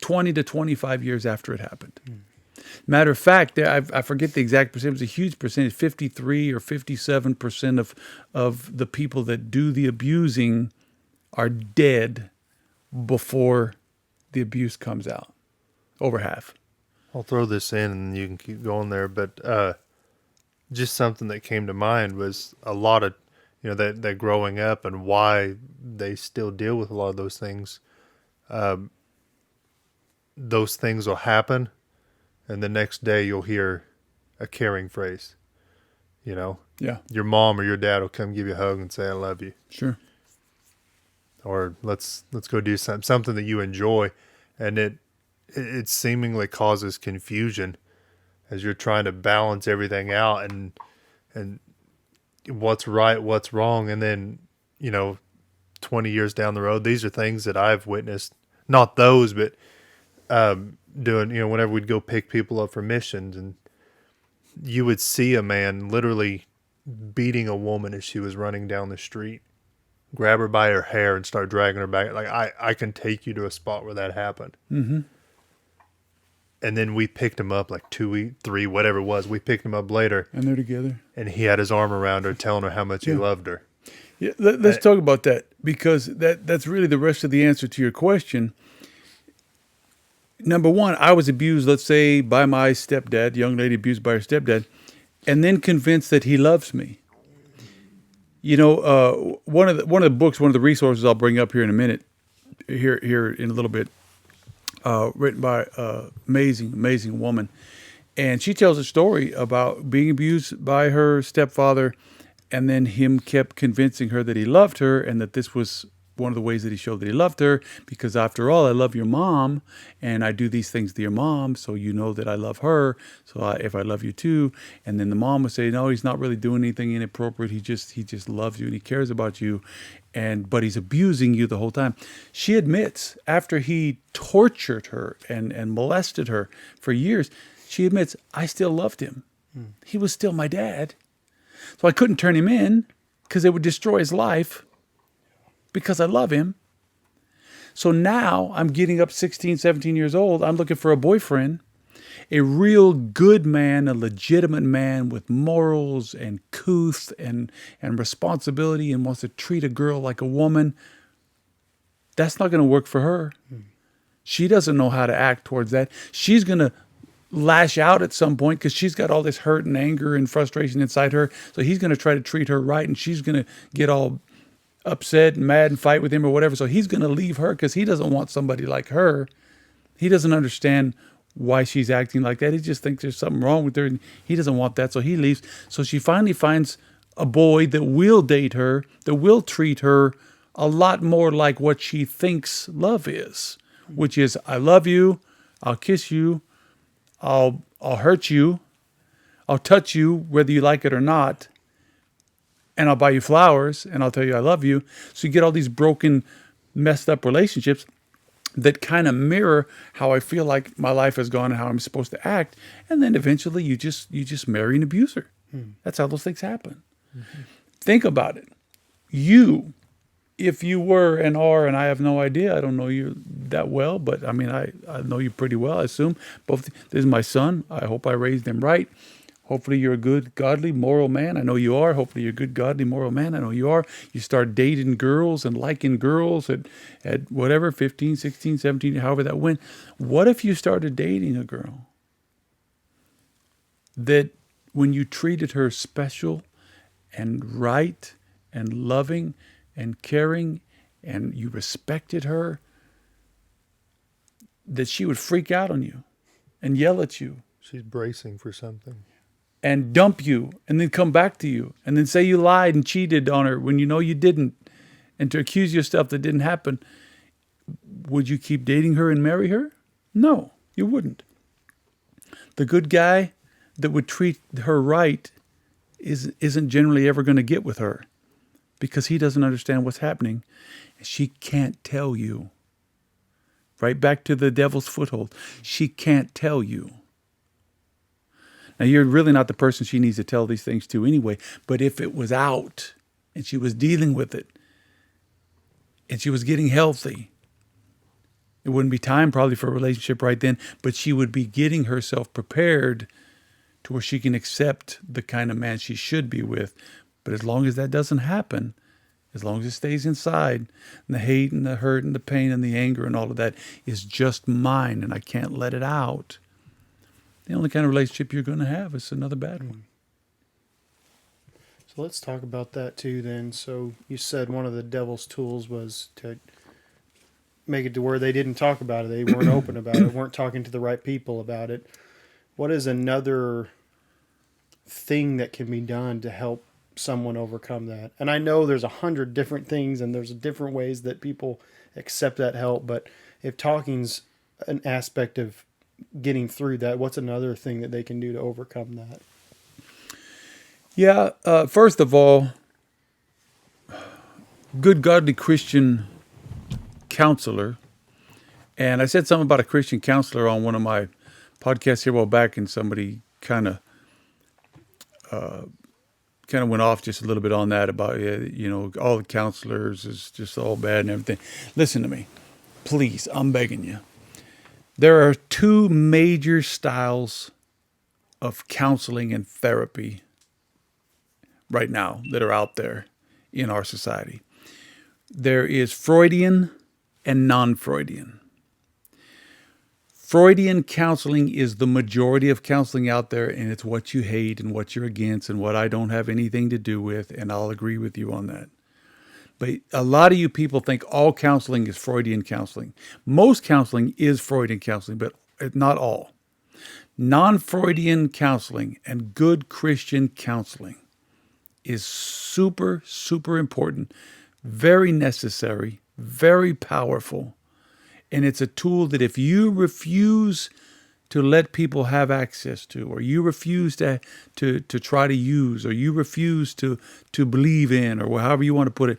20 to 25 years after it happened. Matter of fact, I forget the exact percentage, it was a huge percentage, 53 or 57% of the people that do the abusing are dead before the abuse comes out. Over half. I'll throw this in and you can keep going there, but just something that came to mind was a lot of, that growing up and why they still deal with a lot of those things. Those things will happen, and the next day you'll hear a caring phrase. Yeah. Your mom or your dad will come give you a hug and say, "I love you." Sure. Or let's go do something that you enjoy, and it seemingly causes confusion as you're trying to balance everything out and what's right, what's wrong, and then 20 years down the road, these are things that I've witnessed. Not those, but doing whenever we'd go pick people up for missions, and you would see a man literally beating a woman as she was running down the street. Grab her by her hair and start dragging her back. Like, I can take you to a spot where that happened. Mm-hmm. And then we picked him up like 2 weeks, 3, whatever it was. We picked him up later. And they're together. And he had his arm around her, telling her how much he loved her. Yeah, let's talk about that, because that's really the rest of the answer to your question. Number one, I was abused, let's say, by my stepdad, young lady abused by her stepdad, and then convinced that he loves me. One of the books, one of the resources I'll bring up here in a minute, here in a little bit, written by an amazing woman, and she tells a story about being abused by her stepfather, and then him kept convincing her that he loved her, and that this was one of the ways that he showed that he loved her, because after all, I love your mom, and I do these things to your mom, so you know that I love her, so if I love you too. And then the mom would say, no, he's not really doing anything inappropriate, he just loves you and he cares about you, but he's abusing you the whole time. She admits, after he tortured her and molested her for years, she admits, I still loved him. He was still my dad. So I couldn't turn him in because it would destroy his life, because I love him. So now I'm getting up 16, 17 years old. I'm looking for a boyfriend, a real good man, a legitimate man with morals and couth and responsibility, and wants to treat a girl like a woman. That's not going to work for her. She doesn't know how to act towards that. She's going to lash out at some point because she's got all this hurt and anger and frustration inside her. So he's going to try to treat her right, and she's going to get all upset and mad and fight with him or whatever. So he's going to leave her because he doesn't want somebody like her. He doesn't understand why she's acting like that. He just thinks there's something wrong with her, and he doesn't want that, so he leaves. So she finally finds a boy that will date her, that will treat her a lot more like what she thinks love is, which is, I love you, I'll kiss you, I'll hurt you, I'll touch you whether you like it or not, and I'll buy you flowers, and I'll tell you I love you. So you get all these broken, messed up relationships that kind of mirror how I feel like my life has gone and how I'm supposed to act. And then eventually you just marry an abuser. That's how those things happen. Think about it. You, if you were and are, and I have no idea, I don't know you that well, but I mean, I know you pretty well, I assume. This is my son. I hope I raised him right. Hopefully you're a good, godly, moral man. I know you are. Hopefully you're a good, godly, moral man. I know you are. You start dating girls and liking girls at whatever, 15, 16, 17, however that went. What if you started dating a girl that when you treated her special and right and loving and caring and you respected her, that she would freak out on you and yell at you? She's bracing for something. And dump you and then come back to you and then say you lied and cheated on her when you know you didn't, and to accuse you of stuff that didn't happen. Would you keep dating her and marry her? No, you wouldn't. The good guy that would treat her right isn't generally ever going to get with her because he doesn't understand what's happening. She can't tell you. Right back to the devil's foothold. She can't tell you. Now, you're really not the person she needs to tell these things to anyway, but if it was out and she was dealing with it and she was getting healthy, it wouldn't be time probably for a relationship right then, but she would be getting herself prepared to where she can accept the kind of man she should be with. But as long as that doesn't happen, as long as it stays inside, and the hate and the hurt and the pain and the anger and all of that is just mine and I can't let it out, the only kind of relationship you're going to have is another bad one. So let's talk about that too then. So you said one of the devil's tools was to make it to where they didn't talk about it. They weren't open about it, weren't talking to the right people about it. What is another thing that can be done to help someone overcome that? And I know there's 100 different things and there's different ways that people accept that help, but if talking's an aspect of getting through that, what's another thing that they can do to overcome that? Yeah, first of all, good godly Christian counselor. And I said something about a Christian counselor on one of my podcasts here a while back, and somebody kind of went off just a little bit on that about, all the counselors is just all bad and everything. Listen to me, please, I'm begging you. There are two major styles of counseling and therapy right now that are out there in our society. There is Freudian and non-Freudian. Freudian counseling is the majority of counseling out there, and it's what you hate and what you're against and what I don't have anything to do with, and I'll agree with you on that. But a lot of you people think all counseling is Freudian counseling. Most counseling is Freudian counseling, but not all. Non-Freudian counseling and good Christian counseling is super, super important, very necessary, very powerful. And it's a tool that if you refuse to let people have access to, or you refuse to try to use, or you refuse to believe in, or however you want to put it,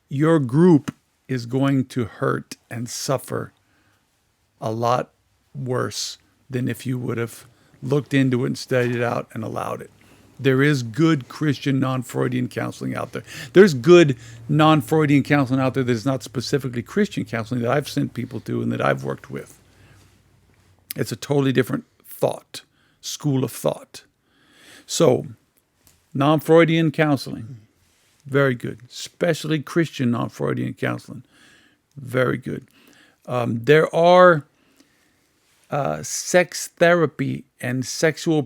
your group is going to hurt and suffer a lot worse than if you would have looked into it and studied it out and allowed it. There is good Christian non-Freudian counseling out there. There's good non-Freudian counseling out there that is not specifically Christian counseling that I've sent people to and that I've worked with. It's a totally different school of thought. So, non-Freudian counseling, very good. Especially Christian non-Freudian counseling, very good. There are sex therapy and sexual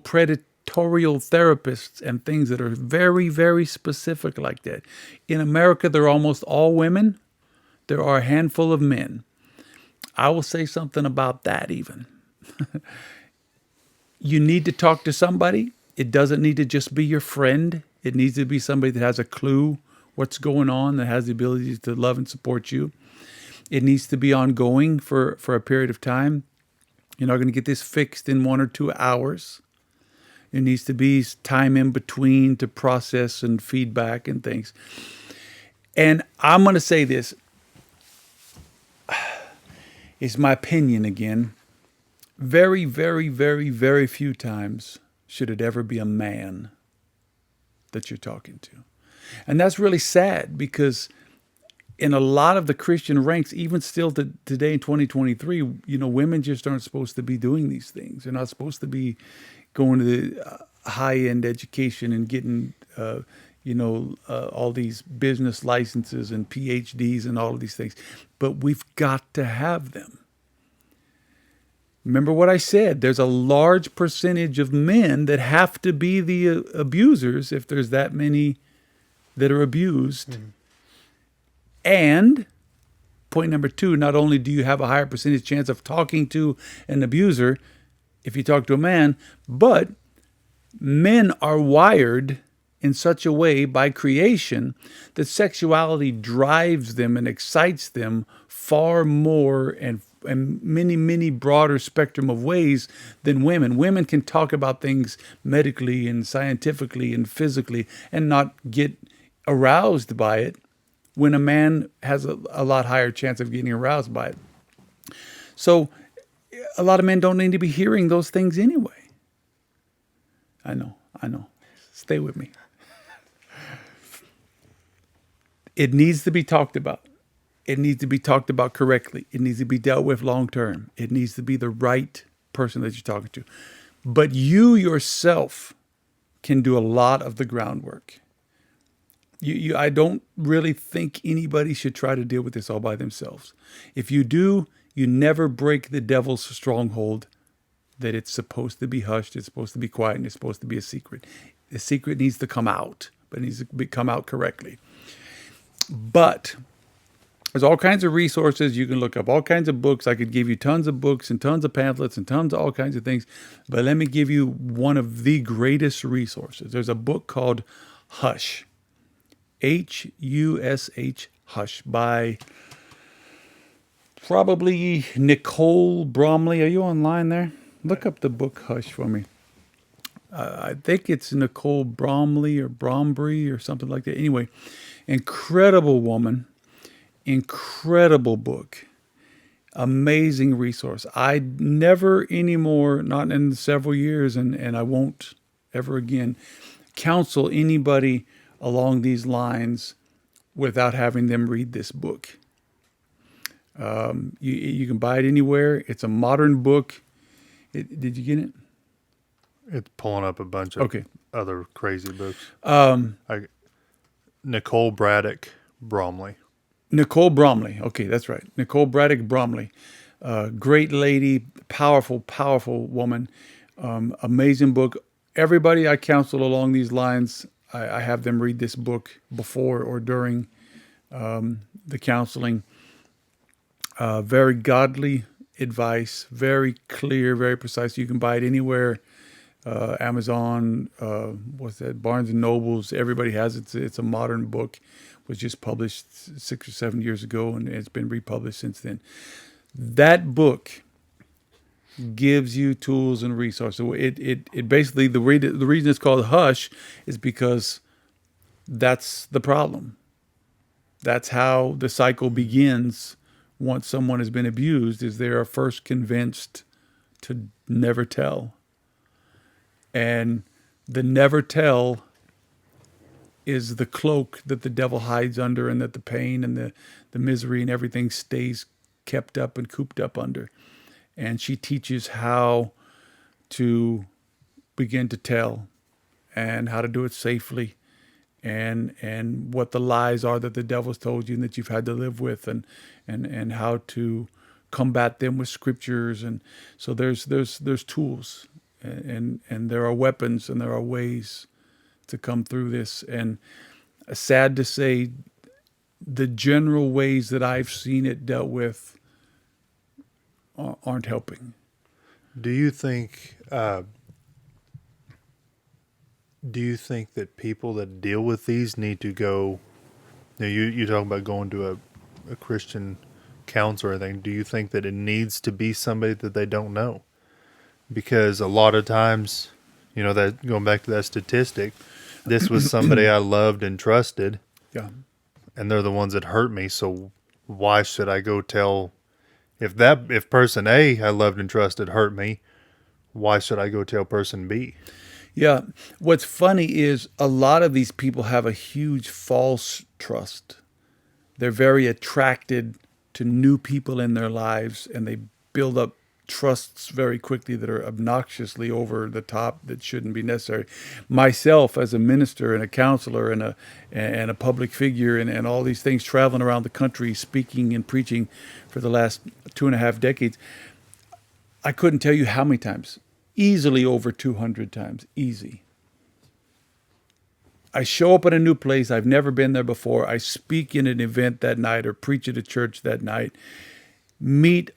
pictorial therapists and things that are very, very specific like that. In America, they're almost all women. There are a handful of men. I will say something about that even. You need to talk to somebody. It doesn't need to just be your friend. It needs to be somebody that has a clue what's going on, that has the ability to love and support you. It needs to be ongoing for a period of time. You're not going to get this fixed in 1 or 2 hours. There needs to be time in between to process and feedback and things. And I'm going to say this. It's my opinion again. Very, very, very, very few times should it ever be a man that you're talking to. And that's really sad, because in a lot of the Christian ranks, even still today in 2023, women just aren't supposed to be doing these things. They're not supposed to be going to the high-end education and getting, all these business licenses and PhDs and all of these things. But we've got to have them. Remember what I said, there's a large percentage of men that have to be the abusers if there's that many that are abused. Mm-hmm. And point number 2, not only do you have a higher percentage chance of talking to an abuser if you talk to a man, but men are wired in such a way by creation that sexuality drives them and excites them far more and many, many broader spectrum of ways than women. Women can talk about things medically and scientifically and physically and not get aroused by it, when a man has a lot higher chance of getting aroused by it. So a lot of men don't need to be hearing those things anyway. I know. Stay with me. It needs to be talked about. It needs to be talked about correctly. It needs to be dealt with long term. It needs to be the right person that you're talking to. But you yourself can do a lot of the groundwork. I don't really think anybody should try to deal with this all by themselves. If you do, you never break the devil's stronghold that it's supposed to be hushed, it's supposed to be quiet, and it's supposed to be a secret. The secret needs to come out, but it needs to come out correctly. But there's all kinds of resources. You can look up all kinds of books. I could give you tons of books and tons of pamphlets and tons of all kinds of things. But let me give you one of the greatest resources. There's a book called Hush. Hush, Hush, by probably Nicole Bromley. Are you online there? Look up the book Hush for me. I think it's Nicole Bromley or Brombrey or something like that. Anyway, incredible woman, incredible book, amazing resource. I never anymore, not in several years, and I won't ever again, counsel anybody along these lines without having them read this book. You can buy it anywhere. It's a modern book. Did you get it? It's pulling up a bunch of other crazy books. Nicole Braddock Bromley. Nicole Bromley. Okay, that's right. Nicole Braddock Bromley. Great lady, powerful, powerful woman. Amazing book. Everybody I counsel along these lines, I have them read this book before or during the counseling. Very godly advice, very clear, very precise. You can buy it anywhere. Amazon, Barnes and Nobles. Everybody has it. It's a modern book. It was just published 6 or 7 years ago, and it's been republished since then. That book gives you tools and resources. So it basically, the reason it's called Hush is because that's the problem. That's how the cycle begins once someone has been abused, is they are first convinced to never tell. And the never tell is the cloak that the devil hides under, and that the pain and the misery and everything stays kept up and cooped up under. And she teaches how to begin to tell and how to do it safely, and what the lies are that the devil's told you and that you've had to live with, and how to combat them with scriptures. And so there's tools. and there are weapons and there are ways to come through this. And sad to say, the general ways that I've seen it dealt with aren't helping. Do you think? Do you think that people that deal with these need to go? You talk about going to a Christian counselor or anything. Do you think that it needs to be somebody that they don't know? Because a lot of times, that going back to that statistic, this was somebody I loved and trusted. Yeah. And they're the ones that hurt me. So why should I go tell, if person A I loved and trusted hurt me, why should I go tell person B? Yeah. What's funny is a lot of these people have a huge false trust. They're very attracted to new people in their lives, and they build up trusts very quickly that are obnoxiously over the top, that shouldn't be necessary. Myself, as a minister and a counselor and a public figure and all these things, traveling around the country speaking and preaching for the last 2.5 decades, I couldn't tell you how many times, easily over 200 times, easy. I show up at a new place, I've never been there before, I speak in an event that night or preach at a church that night, meet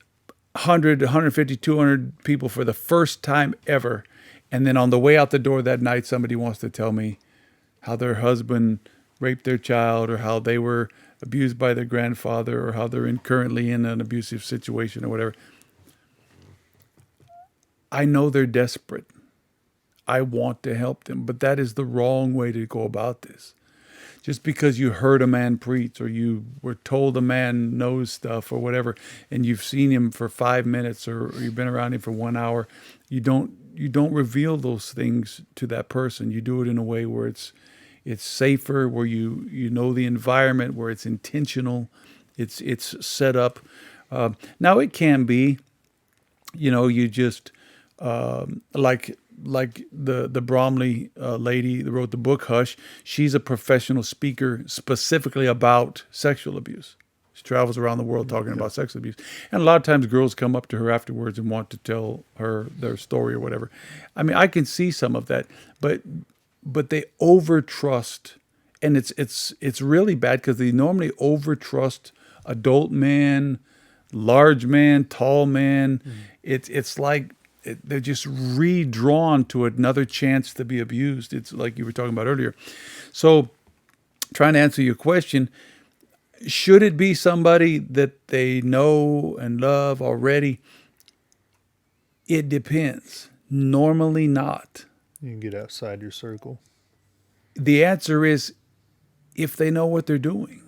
100, 150, 200 people for the first time ever. And then on the way out the door that night, somebody wants to tell me how their husband raped their child, or how they were abused by their grandfather, or how they're currently in an abusive situation or whatever. I know they're desperate. I want to help them, but that is the wrong way to go about this. Just because you heard a man preach, or you were told a man knows stuff or whatever, and you've seen him for 5 minutes, or you've been around him for 1 hour, you don't reveal those things to that person. You do it in a way where it's safer, where you know the environment, where it's intentional, it's set up. Now it can be, you just like the Bromley lady that wrote the book Hush. She's a professional speaker specifically about sexual abuse. She travels around the world talking about sexual abuse. And a lot of times girls come up to her afterwards and want to tell her their story or whatever. I mean, I can see some of that, but they overtrust, and it's really bad, because they normally overtrust adult men, large man, tall man. It's like they're just redrawn to another chance to be abused. It's like you were talking about earlier. So, trying to answer your question, should it be somebody that they know and love already? It depends. Normally not. You can get outside your circle. The answer is if they know what they're doing,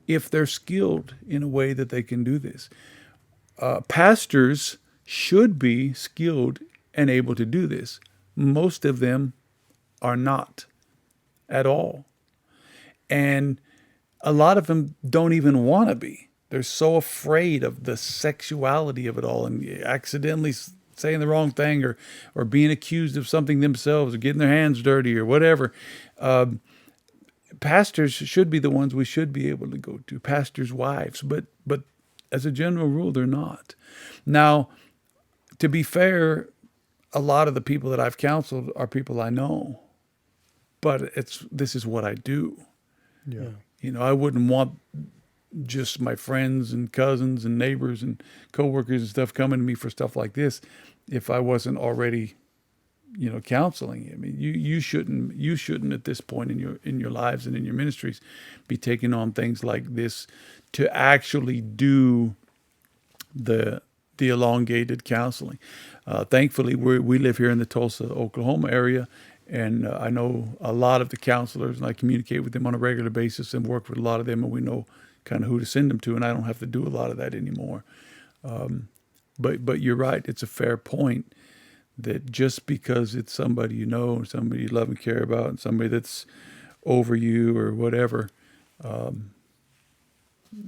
if they're skilled in a way that they can do this. Pastors should be skilled and able to do this. Most of them are not at all. And a lot of them don't even want to be. They're so afraid of the sexuality of it all, and accidentally saying the wrong thing, or being accused of something themselves, or getting their hands dirty or whatever. Pastors should be the ones we should be able to go to, pastors' wives, but as a general rule, they're not. Now, to be fair, a lot of the people that I've counseled are people I know, but this is what I do. Yeah. I wouldn't want just my friends and cousins and neighbors and coworkers and stuff coming to me for stuff like this if I wasn't already, counseling. I mean, you shouldn't at this point in your lives and in your ministries be taking on things like this to actually do the elongated counseling. Thankfully, we live here in the Tulsa, Oklahoma area, and I know a lot of the counselors, and I communicate with them on a regular basis and work with a lot of them, and we know kind of who to send them to, and I don't have to do a lot of that anymore. But you're right, it's a fair point that just because it's somebody you know, somebody you love and care about, and somebody that's over you or whatever,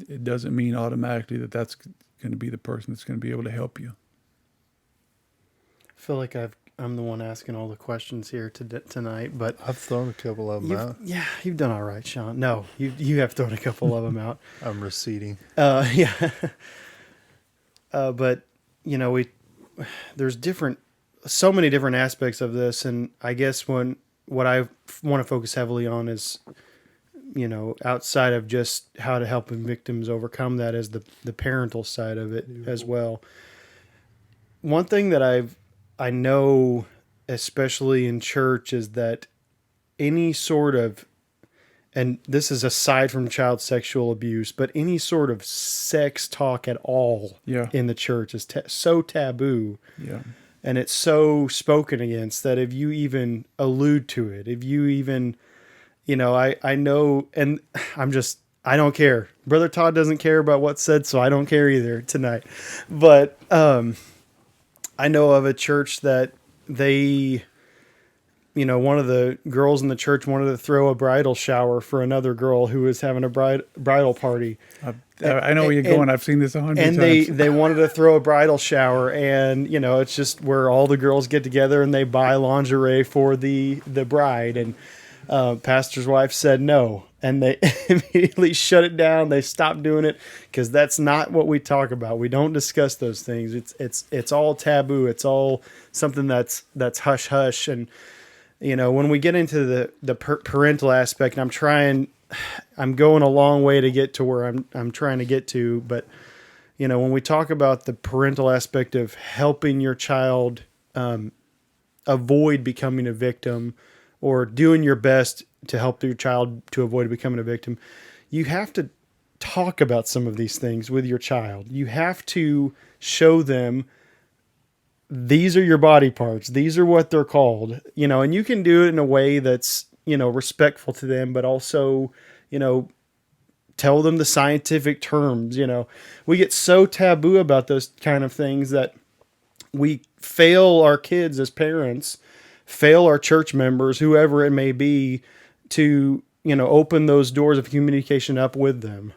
it doesn't mean automatically that that's going to be the person that's going to be able to help you. I feel like I'm the one asking all the questions here tonight, but I've thrown a couple of them out. Yeah, you've done all right, Sean. No, you have thrown a couple of them out. I'm receding. Yeah. But there's different so many different aspects of this, and I guess what I want to focus heavily on is, outside of just how to help victims overcome that, is the parental side of it as well. One thing that I know, especially in church, is that any sort of, and this is aside from child sexual abuse, but any sort of sex talk at all in the church is so taboo. Yeah. And it's so spoken against that if you even allude to it, if you even, I know, and I don't care. Brother Todd doesn't care about what's said, so I don't care either tonight. But I know of a church that they, one of the girls in the church wanted to throw a bridal shower for another girl who was having a bridal party. I know where you're going. I've seen this 100 times. And they wanted to throw a bridal shower, and it's just where all the girls get together and they buy lingerie for the bride. And pastor's wife said no, and they immediately shut it down. They stopped doing it because that's not what we talk about. We don't discuss those things. It's all taboo. It's all something that's hush hush. And when we get into the parental aspect, and I'm going a long way to get to where I'm trying to get to, but when we talk about the parental aspect of helping your child avoid becoming a victim, or doing your best to help your child to avoid becoming a victim, you have to talk about some of these things with your child. You have to show them, these are your body parts. These are what they're called, and you can do it in a way that's, respectful to them, but also, tell them the scientific terms. We get so taboo about those kind of things that we fail our kids as parents, fail our church members, whoever it may be, to, open those doors of communication up with them.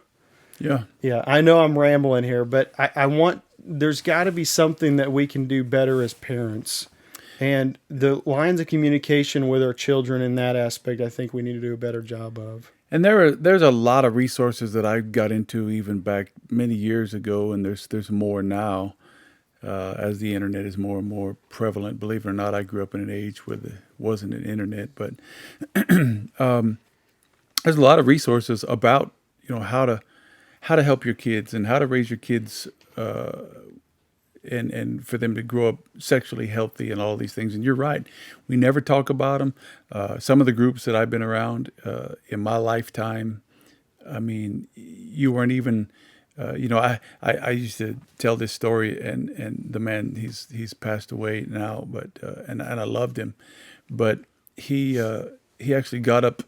Yeah. Yeah. I know I'm rambling here, but there's got to be something that we can do better as parents. And the lines of communication with our children in that aspect, I think we need to do a better job of. And there's a lot of resources that I got into even back many years ago, and there's more now as the internet is more and more prevalent. Believe it or not, I grew up in an age where there wasn't an internet, but there's a lot of resources about how to help your kids and how to raise your kids and for them to grow up sexually healthy and all these things. And you're right, we never talk about them. Some of the groups that I've been around in my lifetime, I mean, you weren't even, I used to tell this story, and the man, he's passed away now, but and I loved him, but he actually got up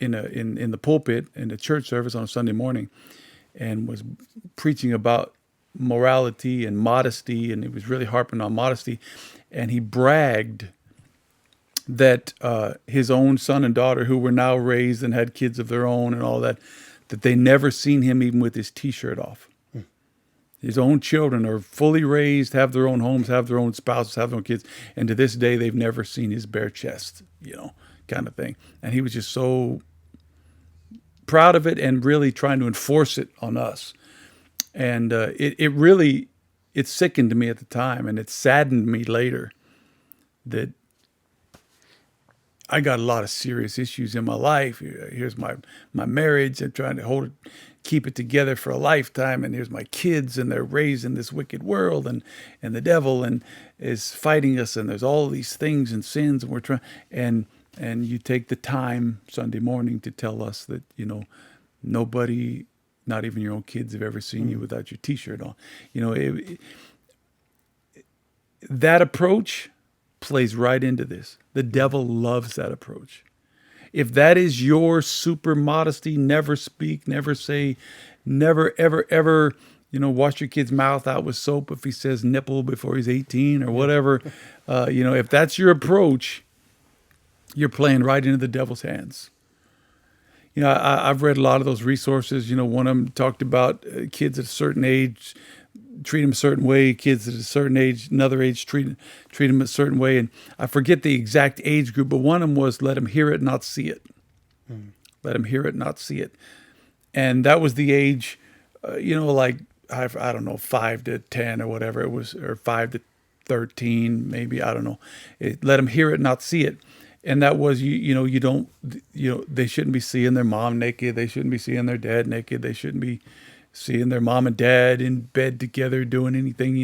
in the pulpit in the church service on a Sunday morning and was preaching about morality and modesty, and he was really harping on modesty, and he bragged that his own son and daughter, who were now raised and had kids of their own and all that they never seen him even with his t-shirt off. His own children are fully raised, have their own homes, have their own spouses, have their own kids, and to this day they've never seen his bare chest, kind of thing. And he was just so proud of it and really trying to enforce it on us. And it really sickened me at the time, and it saddened me later that I got a lot of serious issues in my life. Here's my marriage. I'm trying to keep it together for a lifetime. And here's my kids, and they're raised in this wicked world, and the devil is fighting us. And there's all these things and sins, and we're trying. And you take the time Sunday morning to tell us that, nobody, not even your own kids, have ever seen you without your t-shirt on. That approach plays right into this. The devil loves that approach. If that is your super modesty, never speak, never say, never, ever, ever, wash your kid's mouth out with soap if he says nipple before he's 18 or whatever. If that's your approach, you're playing right into the devil's hands. I've read a lot of those resources. One of them talked about kids at a certain age, treat them a certain way. Kids at a certain age, another age, treat them a certain way. And I forget the exact age group, but one of them was let them hear it, not see it. Let them hear it, not see it. And that was the age, like, I don't know, 5 to 10 or whatever it was, or 5 to 13, maybe, I don't know. Let them hear it, not see it. And that was, they shouldn't be seeing their mom naked. They shouldn't be seeing their dad naked. They shouldn't be seeing their mom and dad in bed together doing anything.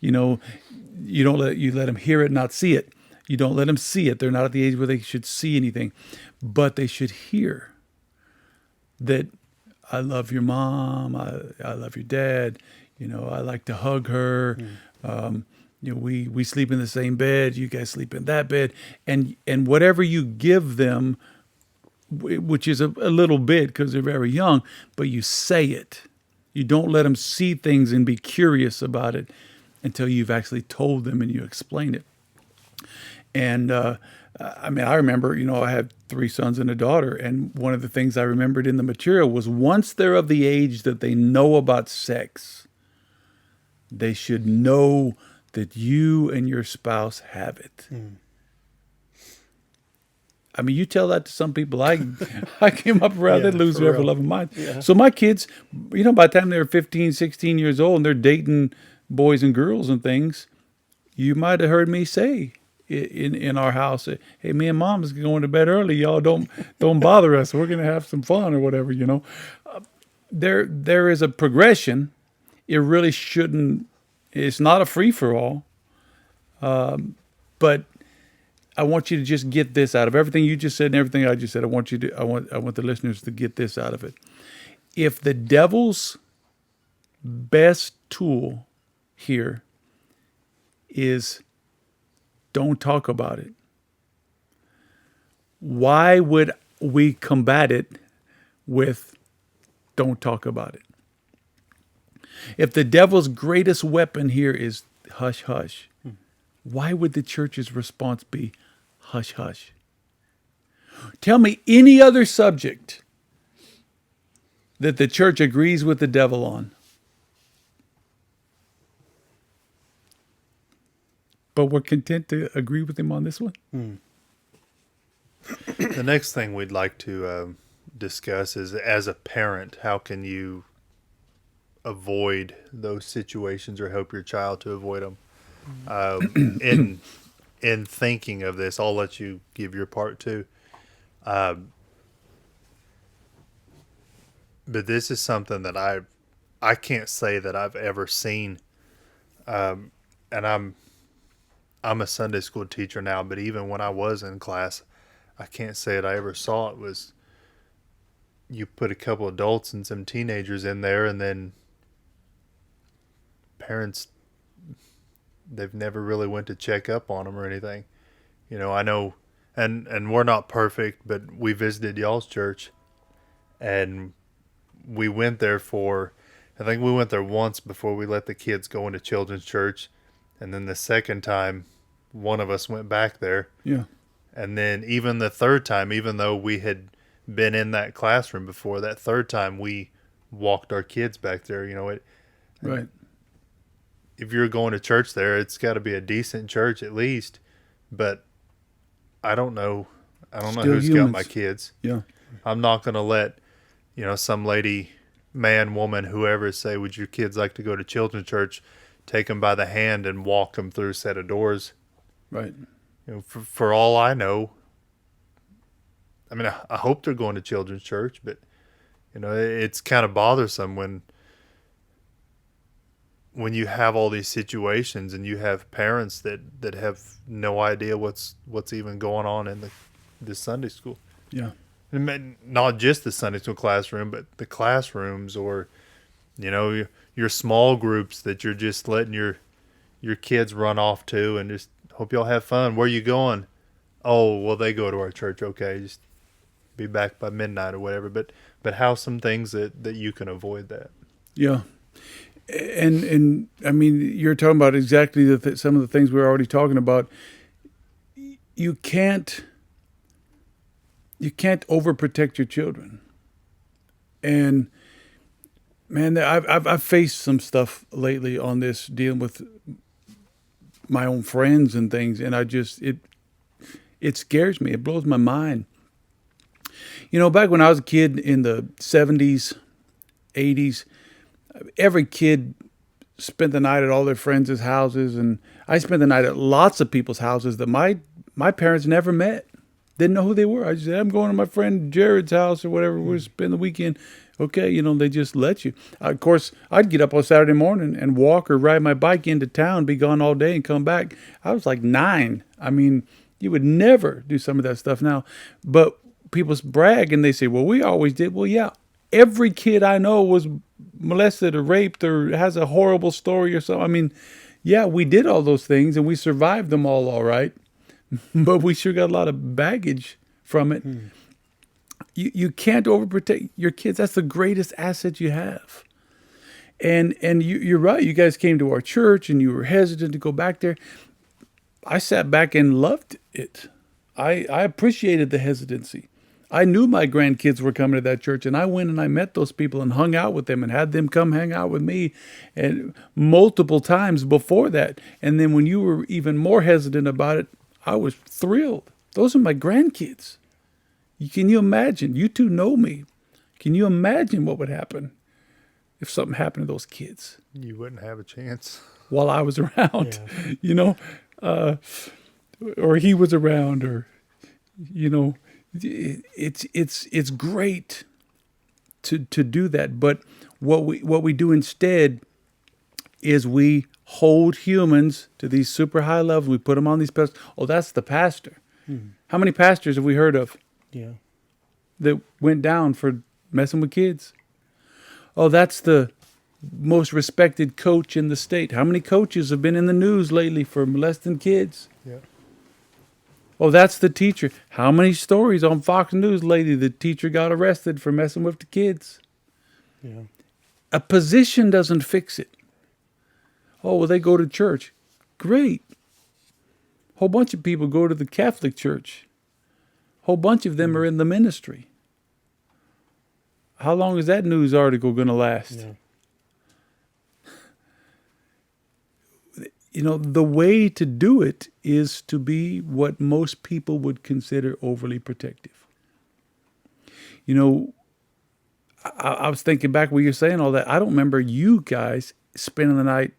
You let them hear it, not see it. You don't let them see it. They're not at the age where they should see anything, but they should hear that I love your mom. I love your dad. I like to hug her. We sleep in the same bed. You guys sleep in that bed. And whatever you give them, which is a little bit because they're very young, but you say it. You don't let them see things and be curious about it until you've actually told them and you explain it. And I remember, I had 3 sons and a daughter, and one of the things I remembered in the material was once they're of the age that they know about sex, they should know that you and your spouse have it. I mean, you tell that to some people. I came up around, they'd lose their ever-loving mind. Yeah. So my kids, by the time they're 15, 16 years old and they're dating boys and girls and things, you might have heard me say in our house, hey, me and mom is going to bed early. Y'all don't bother us. We're going to have some fun or whatever, There is a progression. It really shouldn't, it's not a free-for-all. But I want you to just get this out of everything you just said and everything I just said. I want the listeners to get this out of it. If the devil's best tool here is don't talk about it, why would we combat it with don't talk about it? If the devil's greatest weapon here is hush, hush, why would the church's response be hush, hush? Tell me any other subject that the church agrees with the devil on. But we're content to agree with him on this one? The next thing we'd like to discuss is, as a parent, how can you avoid those situations or help your child to avoid them? In thinking of this, I'll let you give your part too. But this is something that I can't say that I've ever seen. And I'm a Sunday school teacher now, but even when I was in class, I can't say that I ever saw it. Was you put a couple adults and some teenagers in there, and then parents, they've never really went to check up on them or anything. I know, and we're not perfect, but we visited y'all's church, and we went there I think we went there once before we let the kids go into children's church. And then the second time, one of us went back there. Yeah. And then even the third time, even though we had been in that classroom before, that third time we walked our kids back there. Right. If you're going to church there, it's got to be a decent church at least. But I don't know. Still who's humans. got my kids. Yeah. I'm not going to let, some lady, man, woman, whoever say, would your kids like to go to children's church? Take them by the hand and walk them through a set of doors. Right. For all I know, I hope they're going to children's church, but it's kind of bothersome when you have all these situations and you have parents that have no idea what's even going on in the Sunday school. Yeah. And not just the Sunday school classroom, but the classrooms or, your small groups that you're just letting your kids run off to and just hope y'all have fun. Where you going? Oh, well, they go to our church. Okay, just be back by midnight or whatever. But how some things that you can avoid that? Yeah. And you're talking about exactly some of the things we're already talking about. You can't overprotect your children. And man, I've faced some stuff lately on this, dealing with my own friends and things, and it scares me. It blows my mind. Back when I was a kid in the 70s, 80s, every kid spent the night at all their friends' houses, and I spent the night at lots of people's houses that my parents never met. Didn't know who they were. I just said, I'm going to my friend Jared's house or whatever. We'll spend the weekend. Okay, they just let you. Of course, I'd get up on Saturday morning and walk or ride my bike into town, be gone all day and come back. I was like 9. I mean, you would never do some of that stuff now. But people brag and they say, well, we always did. Well, yeah, every kid I know was molested or raped or has a horrible story or something. I mean, yeah, we did all those things and we survived them all right. But we sure got a lot of baggage from it. You can't overprotect your kids. That's the greatest asset you have. And you're right. You guys came to our church and you were hesitant to go back there. I sat back and loved it. I appreciated the hesitancy. I knew my grandkids were coming to that church, and I went and I met those people and hung out with them and had them come hang out with me, and multiple times before that. And then when you were even more hesitant about it, I was thrilled. Those are my grandkids. Can you imagine? You two know me. Can you imagine what would happen if something happened to those kids? You wouldn't have a chance. While I was around, or he was around, or, it's great to do that. But what we do instead is we hold humans to these super high levels. We put them on these pedestals. Oh, that's the pastor. How many pastors have we heard of? Yeah. That went down for messing with kids? Oh, that's the most respected coach in the state. How many coaches have been in the news lately for molesting kids? Yeah. Oh, that's the teacher. How many stories on Fox News lately the teacher got arrested for messing with the kids? Yeah. A position doesn't fix it. Oh, well, they go to church. Great. Whole bunch of people go to the Catholic Church. Whole bunch of them are in the ministry. How long is that news article going to last? Yeah. The way to do it is to be what most people would consider overly protective. I was thinking back when you're saying all that. I don't remember you guys spending the night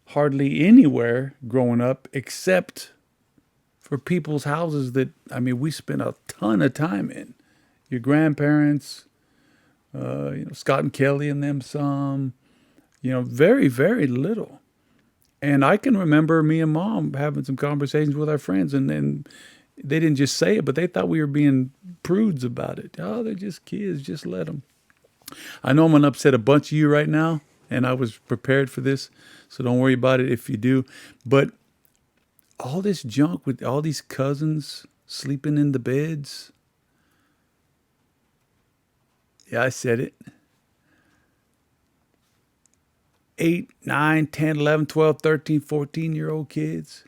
hardly anywhere growing up except for people's houses that, we spent a ton of time in. Your grandparents, Scott and Kelly and them some, very, very little. And I can remember me and Mom having some conversations with our friends, and then they didn't just say it, but they thought we were being prudes about it. Oh, they're just kids, just let them. I know I'm going to upset a bunch of you right now, and I was prepared for this, so don't worry about it if you do. But all this junk with all these cousins sleeping in the beds. Yeah, I said it. 8, 9, 10, 11, 12, 13, 14-year-old kids.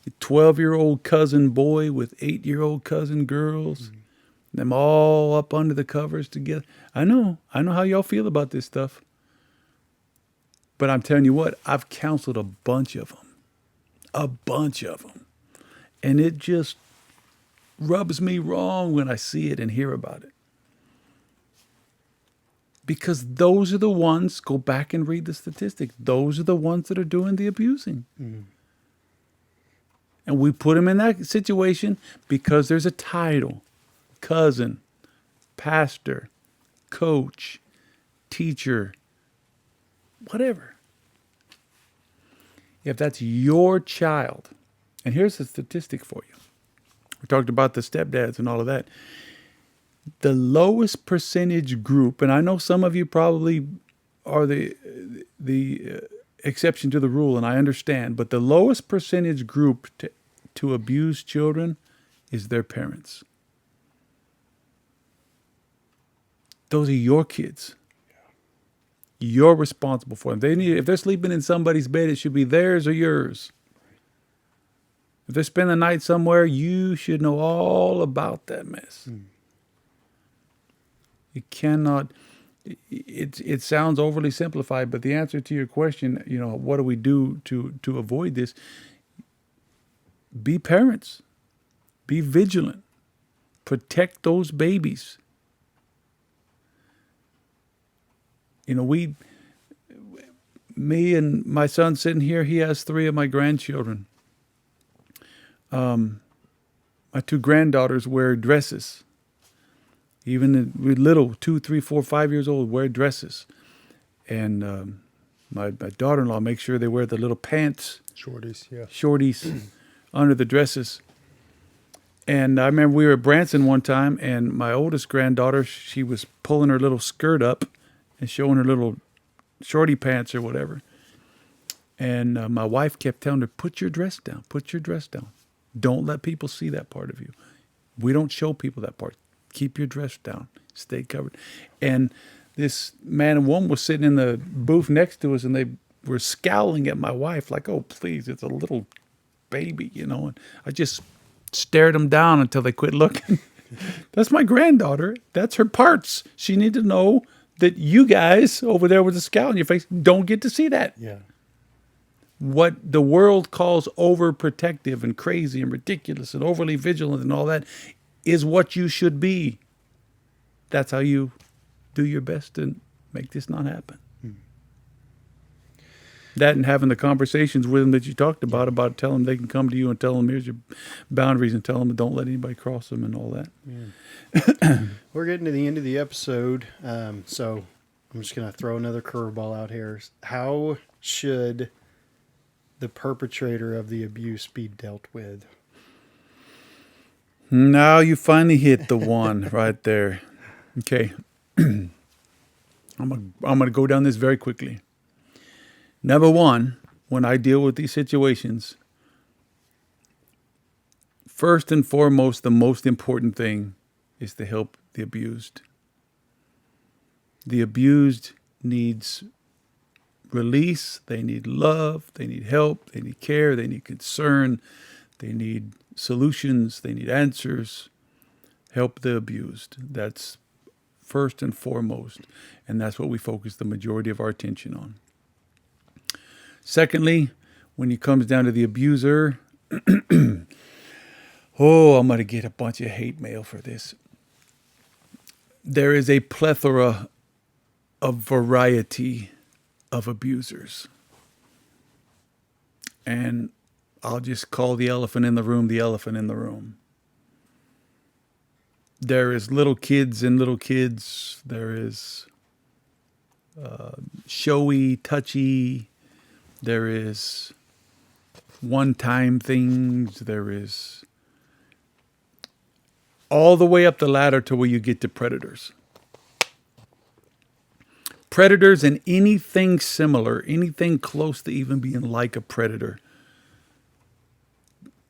A 12-year-old cousin boy with 8-year-old cousin girls. Them all up under the covers together. I know how y'all feel about this stuff. But I'm telling you what, I've counseled a bunch of them. And it just rubs me wrong when I see it and hear about it. Because those are the ones, go back and read the statistics, those are the ones that are doing the abusing. And we put them in that situation because there's a title: cousin, pastor, coach, teacher, whatever. If that's your child, and here's a statistic for you. We talked about the stepdads and all of that. The lowest percentage group, and I know some of you probably are the exception to the rule, and I understand, but the lowest percentage group to abuse children is their parents. Those are your kids. You're responsible for them. If they're sleeping in somebody's bed, it should be theirs or yours. If they're spending the night somewhere, you should know all about that mess. You cannot. It sounds overly simplified, but the answer to your question, what do we do to avoid this? Be parents. Be vigilant. Protect those babies. Me and my son sitting here, he has 3 of my grandchildren. My 2 granddaughters wear dresses. Even with little, 2, 3, 4, 5 years old, wear dresses. And my daughter-in-law makes sure they wear the little pants, shorties under the dresses. And I remember we were at Branson one time, and my oldest granddaughter, she was pulling her little skirt up and showing her little shorty pants or whatever. And my wife kept telling her, put your dress down, put your dress down. Don't let people see that part of you. We don't show people that part. Keep your dress down. Stay covered. And this man and woman was sitting in the booth next to us, and they were scowling at my wife like, oh, please, it's a little baby, you know. And I just stared them down until they quit looking. That's my granddaughter. That's her parts. She needed to know that you guys over there with a scowl on your face don't get to see that. Yeah. What the world calls overprotective and crazy and ridiculous and overly vigilant and all that is what you should be. That's how you do your best to make this not happen. That and having the conversations with them that you talked about telling them they can come to you and tell them here's your boundaries and tell them don't let anybody cross them and all that. Yeah. We're getting to the end of the episode, so I'm just going to throw another curveball out here. How should the perpetrator of the abuse be dealt with? Now you finally hit the one right there. Okay. I'm gonna go down this very quickly. Number one, when I deal with these situations, first and foremost, the most important thing is to help the abused. The abused needs release, they need love, they need help, they need care, they need concern, they need solutions, they need answers. Help the abused. That's first and foremost, and that's what we focus the majority of our attention on. Secondly, when it comes down to the abuser, I'm going to get a bunch of hate mail for this. There is a plethora of variety of abusers. And I'll just call the elephant in the room the elephant in the room. There is little kids and little kids. There is showy, touchy. There is one-time things. There is all the way up the ladder to where you get to predators. Predators and anything similar, anything close to even being like a predator,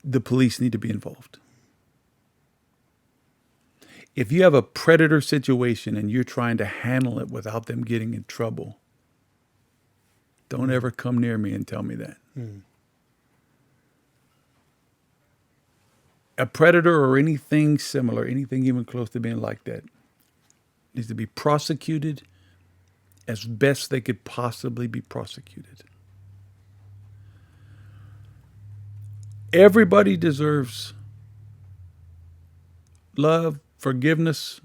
the police need to be involved. If you have a predator situation and you're trying to handle it without them getting in trouble, don't ever come near me and tell me that. A predator or anything similar, anything even close to being like that, needs to be prosecuted as best they could possibly be prosecuted. Everybody deserves love, forgiveness,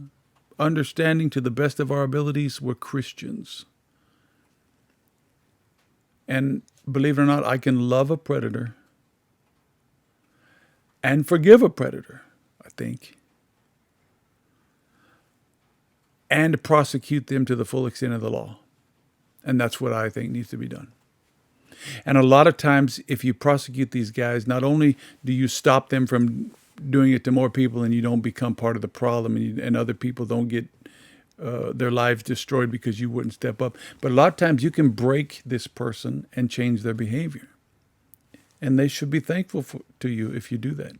understanding to the best of our abilities. We're Christians. And believe it or not, I can love a predator and forgive a predator, I think, and prosecute them to the full extent of the law. And that's what I think needs to be done. And a lot of times, if you prosecute these guys, not only do you stop them from doing it to more people and you don't become part of the problem and other people don't get their lives destroyed because you wouldn't step up, but a lot of times you can break this person and change their behavior. And they should be thankful to you if you do that.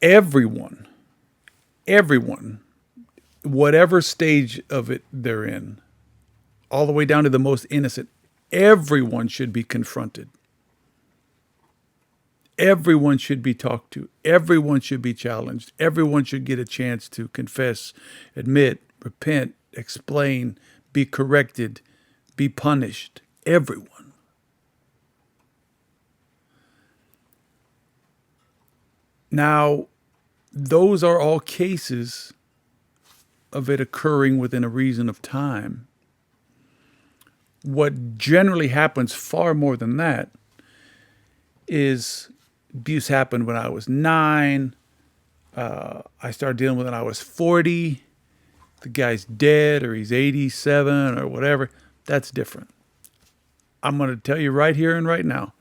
Everyone, whatever stage of it they're in, all the way down to the most innocent, everyone should be confronted. Everyone should be talked to. Everyone should be challenged. Everyone should get a chance to confess, admit, repent, explain, be corrected, be punished. Everyone. Now, those are all cases of it occurring within a reason of time. what generally happens far more than that is abuse happened when I was 9. I started dealing with it when I was 40. The guy's dead or he's 87 or whatever. That's different. I'm going to tell you right here and right now.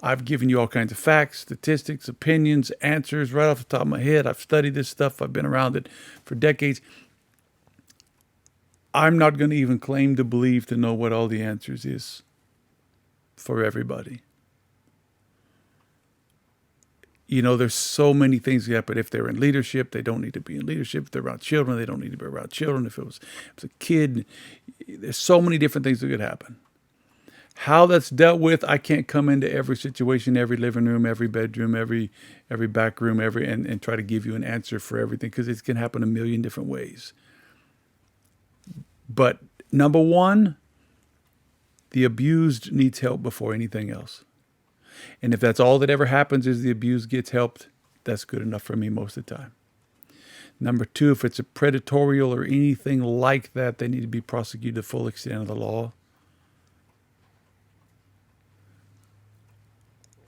I've given you all kinds of facts, statistics, opinions, answers right off the top of my head. I've studied this stuff. I've been around it for decades. I'm not going to even claim to believe to know what all the answers is for everybody. You know, there's so many things that happen. If they're in leadership, they don't need to be in leadership. If they're around children, they don't need to be around children. If it was a kid, there's so many different things that could happen. How that's dealt with, I can't come into every situation, every living room, every bedroom, every back room, and try to give you an answer for everything, because it can happen a million different ways. But number one, the abused needs help before anything else. And if that's all that ever happens is the abused gets helped, that's good enough for me most of the time. Number two, if it's a predatory or anything like that, they need to be prosecuted to the full extent of the law.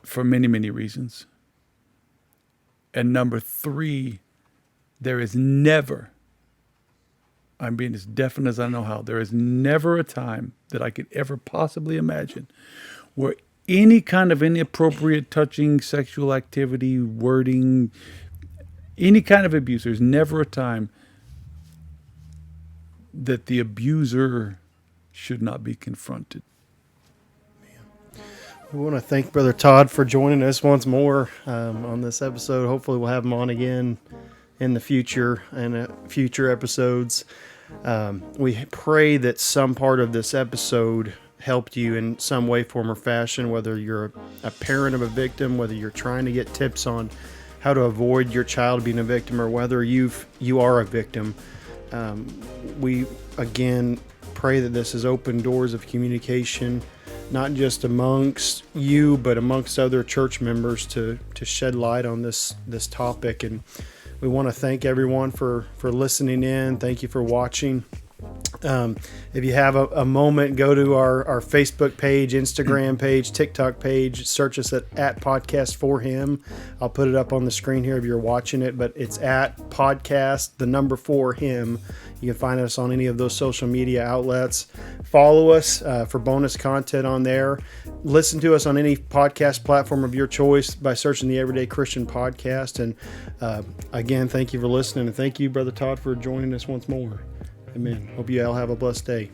For many, many reasons. And number three, there is never, I'm being as definite as I know how, there is never a time that I could ever possibly imagine where any kind of inappropriate touching, sexual activity, wording, any kind of abuse, there's never a time that the abuser should not be confronted. We want to thank Brother Todd for joining us once more on this episode. Hopefully we'll have him on again in the future and future episodes. We pray that some part of this episode helped you in some way, form, or fashion, whether you're a parent of a victim, whether you're trying to get tips on how to avoid your child being a victim, or whether you are a victim. We, again, pray that this has opened doors of communication, not just amongst you, but amongst other church members to shed light on this topic. And we want to thank everyone for listening in. Thank you for watching. If you have a moment, go to our Facebook page, Instagram page, TikTok page, search us at Podcast for Him. I'll put it up on the screen here if you're watching it, but it's at Podcast, the number 4 Him. You can find us on any of those social media outlets. Follow us for bonus content on there. Listen to us on any podcast platform of your choice by searching the Everyday Christian Podcast. And again, thank you for listening. And thank you, Brother Todd, for joining us once more. Amen. Hope you all have a blessed day.